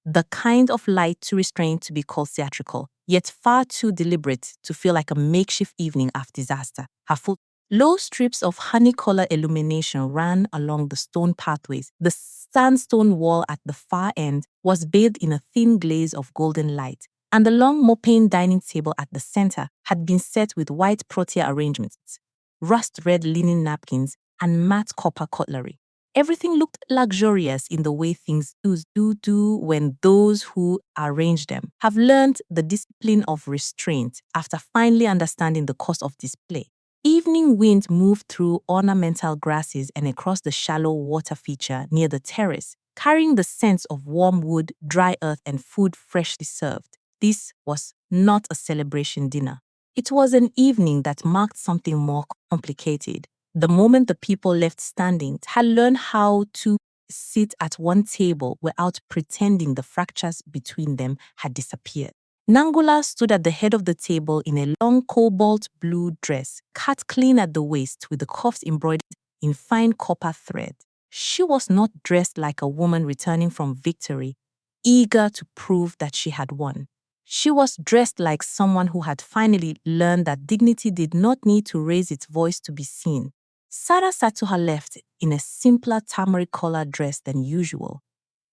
The kind of light too restrained to be called theatrical, yet far too deliberate to feel like a makeshift evening after disaster. Low strips of honey-color illumination ran along the stone pathways. The sandstone wall at the far end was bathed in a thin glaze of golden light, and the long mopane dining table at the center had been set with white protea arrangements, rust-red linen napkins, and matte copper cutlery. Everything looked luxurious in the way things do when those who arrange them have learned the discipline of restraint after finally understanding the cost of display. Evening wind moved through ornamental grasses and across the shallow water feature near the terrace, carrying the scents of warm wood, dry earth, and food freshly served. This was not a celebration dinner. It was an evening that marked something more complicated. The moment the people left standing had learned how to sit at one table without pretending the fractures between them had disappeared. Nangula stood at the head of the table in a long cobalt blue dress, cut clean at the waist with the cuffs embroidered in fine copper thread. She was not dressed like a woman returning from victory, eager to prove that she had won. She was dressed like someone who had finally learned that dignity did not need to raise its voice to be seen. Sarah sat to her left in a simpler turmeric-colored dress than usual,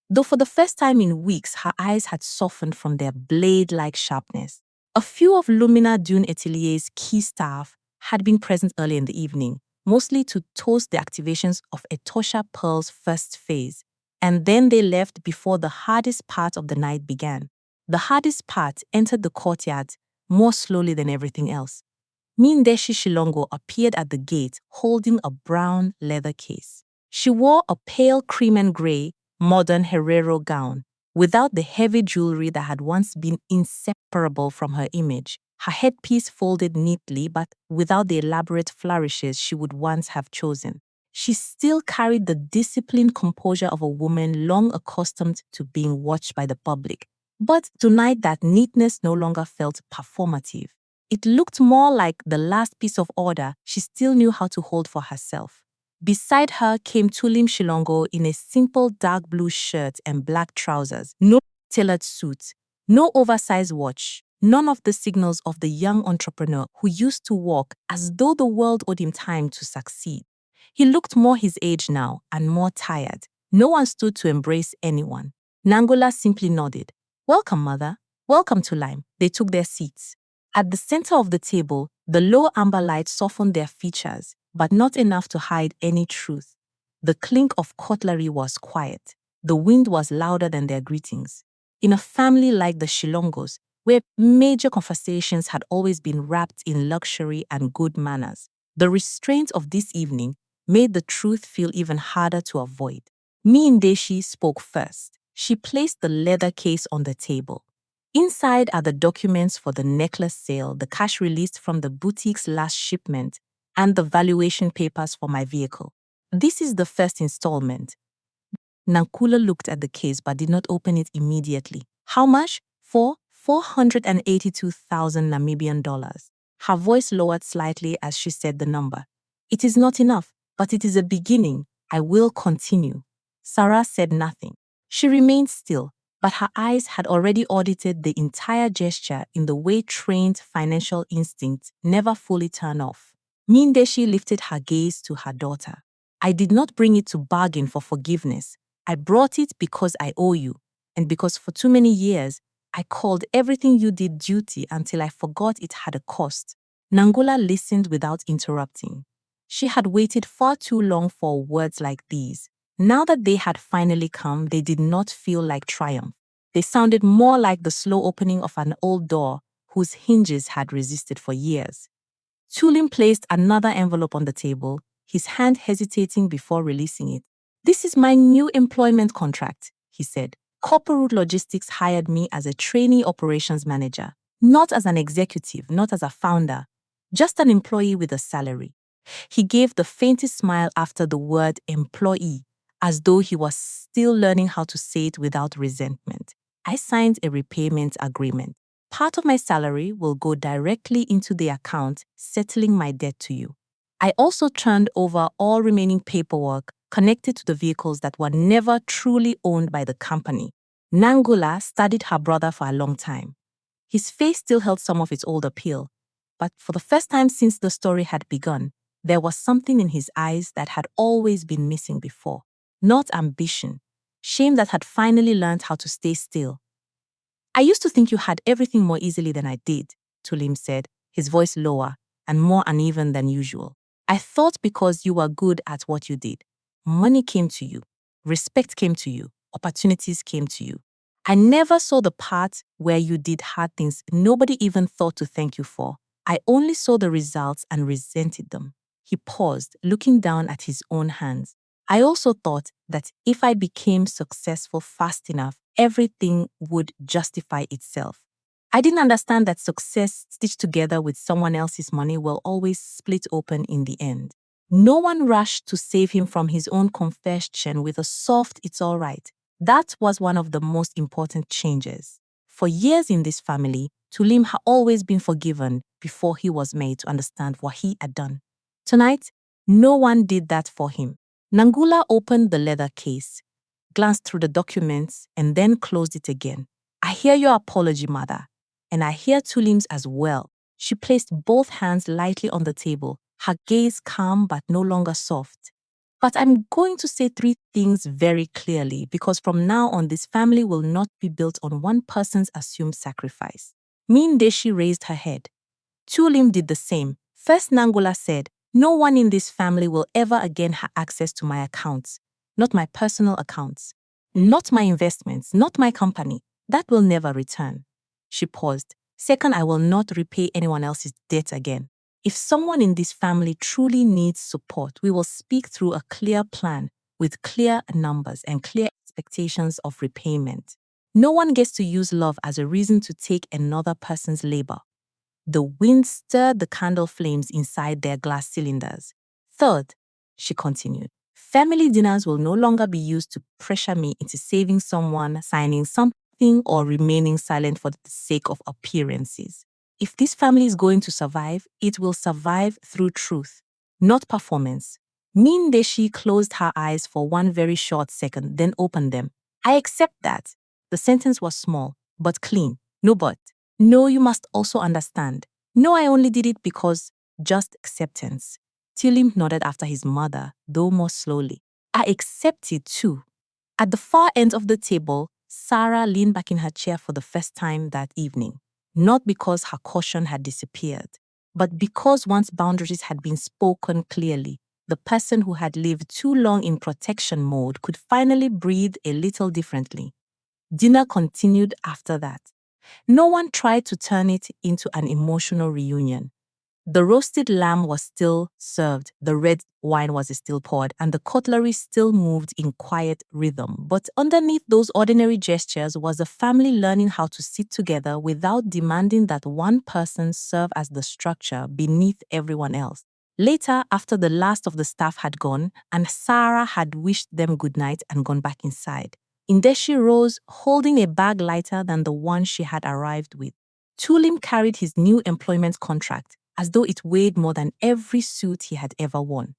though for the first time in weeks her eyes had softened from their blade-like sharpness. A few of Lumina Dune Atelier's key staff had been present early in the evening, mostly to toast the activations of Etosha Pearl's first phase, and then they left before the hardest part of the night began. The hardest part entered the courtyard more slowly than everything else. Ndeshi Shilongo appeared at the gate holding a brown leather case. She wore a pale cream and gray, modern Herero gown, without the heavy jewelry that had once been inseparable from her image. Her headpiece folded neatly, but without the elaborate flourishes she would once have chosen. She still carried the disciplined composure of a woman long accustomed to being watched by the public. But tonight that neatness no longer felt performative. It looked more like the last piece of order she still knew how to hold for herself. Beside her came Tulim Shilongo in a simple dark blue shirt and black trousers, no tailored suit, no oversized watch, none of the signals of the young entrepreneur who used to walk as though the world owed him time to succeed. He looked more his age now and more tired. No one stood to embrace anyone. Nangula simply nodded. "Welcome, mother. Welcome to Lime." They took their seats. At the center of the table, the low amber light softened their features, but not enough to hide any truth. The clink of cutlery was quiet. The wind was louder than their greetings. In a family like the Shilongos, where major conversations had always been wrapped in luxury and good manners. The restraint of this evening made the truth feel even harder to avoid. Ndeshi spoke first. She placed the leather case on the table. Inside are the documents for the necklace sale, the cash released from the boutique's last shipment, and the valuation papers for my vehicle. This is the first installment. Nangula looked at the case but did not open it immediately. How much? For 482,000 Namibian dollars. Her voice lowered slightly as she said the number. It is not enough, but it is a beginning. I will continue. Sarah said nothing. She remained still, but her eyes had already audited the entire gesture in the way trained financial instincts never fully turn off. Ndeshi lifted her gaze to her daughter. I did not bring it to bargain for forgiveness. I brought it because I owe you, and because for too many years, I called everything you did duty until I forgot it had a cost. Nangula listened without interrupting. She had waited far too long for words like these. Now that they had finally come, they did not feel like triumph. They sounded more like the slow opening of an old door whose hinges had resisted for years. Tulim placed another envelope on the table, his hand hesitating before releasing it. This is my new employment contract, he said. Corporate Logistics hired me as a trainee operations manager, not as an executive, not as a founder, just an employee with a salary. He gave the faintest smile after the word employee, as though he was still learning how to say it without resentment. I signed a repayment agreement. Part of my salary will go directly into the account, settling my debt to you. I also turned over all remaining paperwork connected to the vehicles that were never truly owned by the company. Nangula studied her brother for a long time. His face still held some of its old appeal, but for the first time since the story had begun, there was something in his eyes that had always been missing before. Not ambition, shame that had finally learned how to stay still. I used to think you had everything more easily than I did, Tulim said, his voice lower and more uneven than usual. I thought because you were good at what you did. Money came to you, respect came to you, opportunities came to you. I never saw the part where you did hard things nobody even thought to thank you for. I only saw the results and resented them. He paused, looking down at his own hands. I also thought that if I became successful fast enough, everything would justify itself. I didn't understand that success stitched together with someone else's money will always split open in the end. No one rushed to save him from his own confession with a soft "it's all right." That was one of the most important changes. For years in this family, Tulim had always been forgiven before he was made to understand what he had done. Tonight, no one did that for him. Nangula opened the leather case, glanced through the documents, and then closed it again. I hear your apology, mother, and I hear Tulim's as well. She placed both hands lightly on the table, her gaze calm but no longer soft. But I'm going to say three things very clearly because from now on this family will not be built on one person's assumed sacrifice. Ndeshi raised her head. Tulim did the same. First Nangula said, no one in this family will ever again have access to my accounts, not my personal accounts, not my investments, not my company. That will never return. She paused. Second, I will not repay anyone else's debt again. If someone in this family truly needs support, we will speak through a clear plan with clear numbers and clear expectations of repayment. No one gets to use love as a reason to take another person's labor. The wind stirred the candle flames inside their glass cylinders. Third, she continued, family dinners will no longer be used to pressure me into saving someone, signing something, or remaining silent for the sake of appearances. If this family is going to survive, it will survive through truth, not performance. Ndeshi closed her eyes for one very short second, then opened them. I accept that. The sentence was small, but clean. No but. No, you must also understand. No, I only did it because just acceptance. Tulim nodded after his mother, though more slowly. I accept it too. At the far end of the table, Sarah leaned back in her chair for the first time that evening. Not because her caution had disappeared, but because once boundaries had been spoken clearly, the person who had lived too long in protection mode could finally breathe a little differently. Dinner continued after that. No one tried to turn it into an emotional reunion. The roasted lamb was still served, the red wine was still poured, and the cutlery still moved in quiet rhythm. But underneath those ordinary gestures was a family learning how to sit together without demanding that one person serve as the structure beneath everyone else. Later, after the last of the staff had gone, and Sarah had wished them good night and gone back inside, Ndeshi rose, holding a bag lighter than the one she had arrived with. Tulim carried his new employment contract, as though it weighed more than every suit he had ever worn.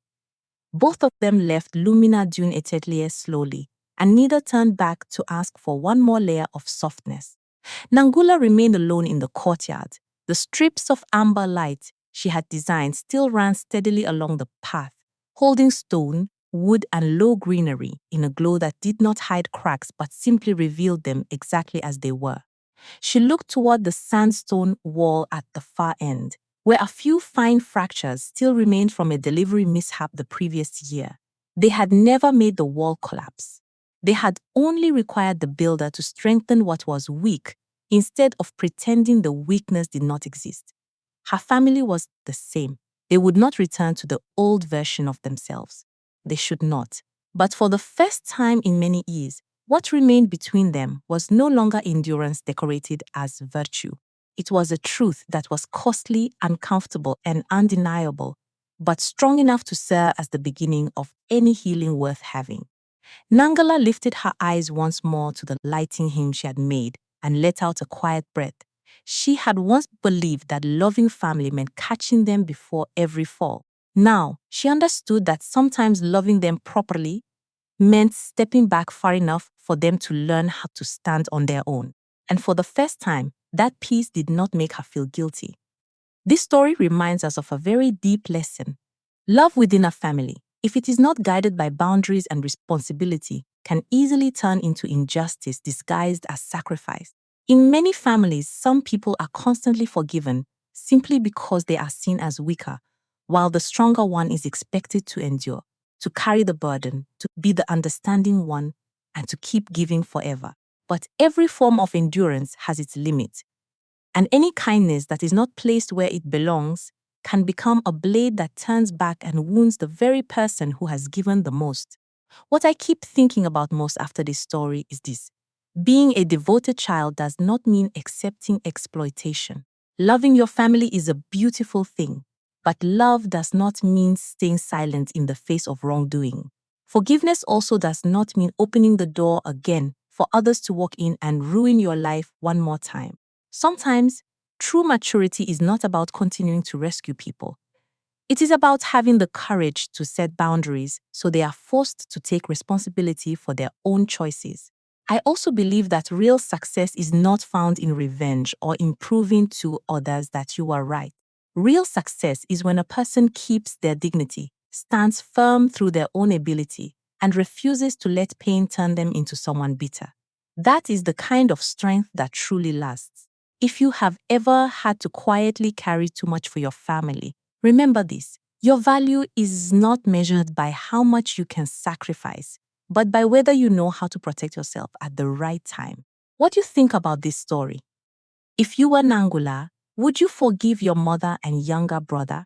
Both of them left Lumina Dune Atelier slowly, and neither turned back to ask for one more layer of softness. Nangula remained alone in the courtyard. The strips of amber light she had designed still ran steadily along the path, holding stone, wood, and low greenery in a glow that did not hide cracks but simply revealed them exactly as they were. She looked toward the sandstone wall at the far end, where a few fine fractures still remained from a delivery mishap the previous year. They had never made the wall collapse. They had only required the builder to strengthen what was weak instead of pretending the weakness did not exist. Her family was the same. They would not return to the old version of themselves. They should not. But for the first time in many years, what remained between them was no longer endurance decorated as virtue. It was a truth that was costly, uncomfortable, and undeniable, but strong enough to serve as the beginning of any healing worth having. Nangala lifted her eyes once more to the lighting hymn she had made and let out a quiet breath. She had once believed that loving family meant catching them before every fall. Now, she understood that sometimes loving them properly meant stepping back far enough for them to learn how to stand on their own. And for the first time, that peace did not make her feel guilty. This story reminds us of a very deep lesson. Love within a family, if it is not guided by boundaries and responsibility, can easily turn into injustice disguised as sacrifice. In many families, some people are constantly forgiven simply because they are seen as weaker, while the stronger one is expected to endure, to carry the burden, to be the understanding one, and to keep giving forever. But every form of endurance has its limit, and any kindness that is not placed where it belongs can become a blade that turns back and wounds the very person who has given the most. What I keep thinking about most after this story is this. Being a devoted child does not mean accepting exploitation. Loving your family is a beautiful thing, but love does not mean staying silent in the face of wrongdoing. Forgiveness also does not mean opening the door again for others to walk in and ruin your life one more time. Sometimes, true maturity is not about continuing to rescue people. It is about having the courage to set boundaries so they are forced to take responsibility for their own choices. I also believe that real success is not found in revenge or in proving to others that you are right. Real success is when a person keeps their dignity, stands firm through their own ability, and refuses to let pain turn them into someone bitter. That is the kind of strength that truly lasts. If you have ever had to quietly carry too much for your family, remember this. Your value is not measured by how much you can sacrifice, but by whether you know how to protect yourself at the right time. What do you think about this story? If you were Nangula, would you forgive your mother and younger brother?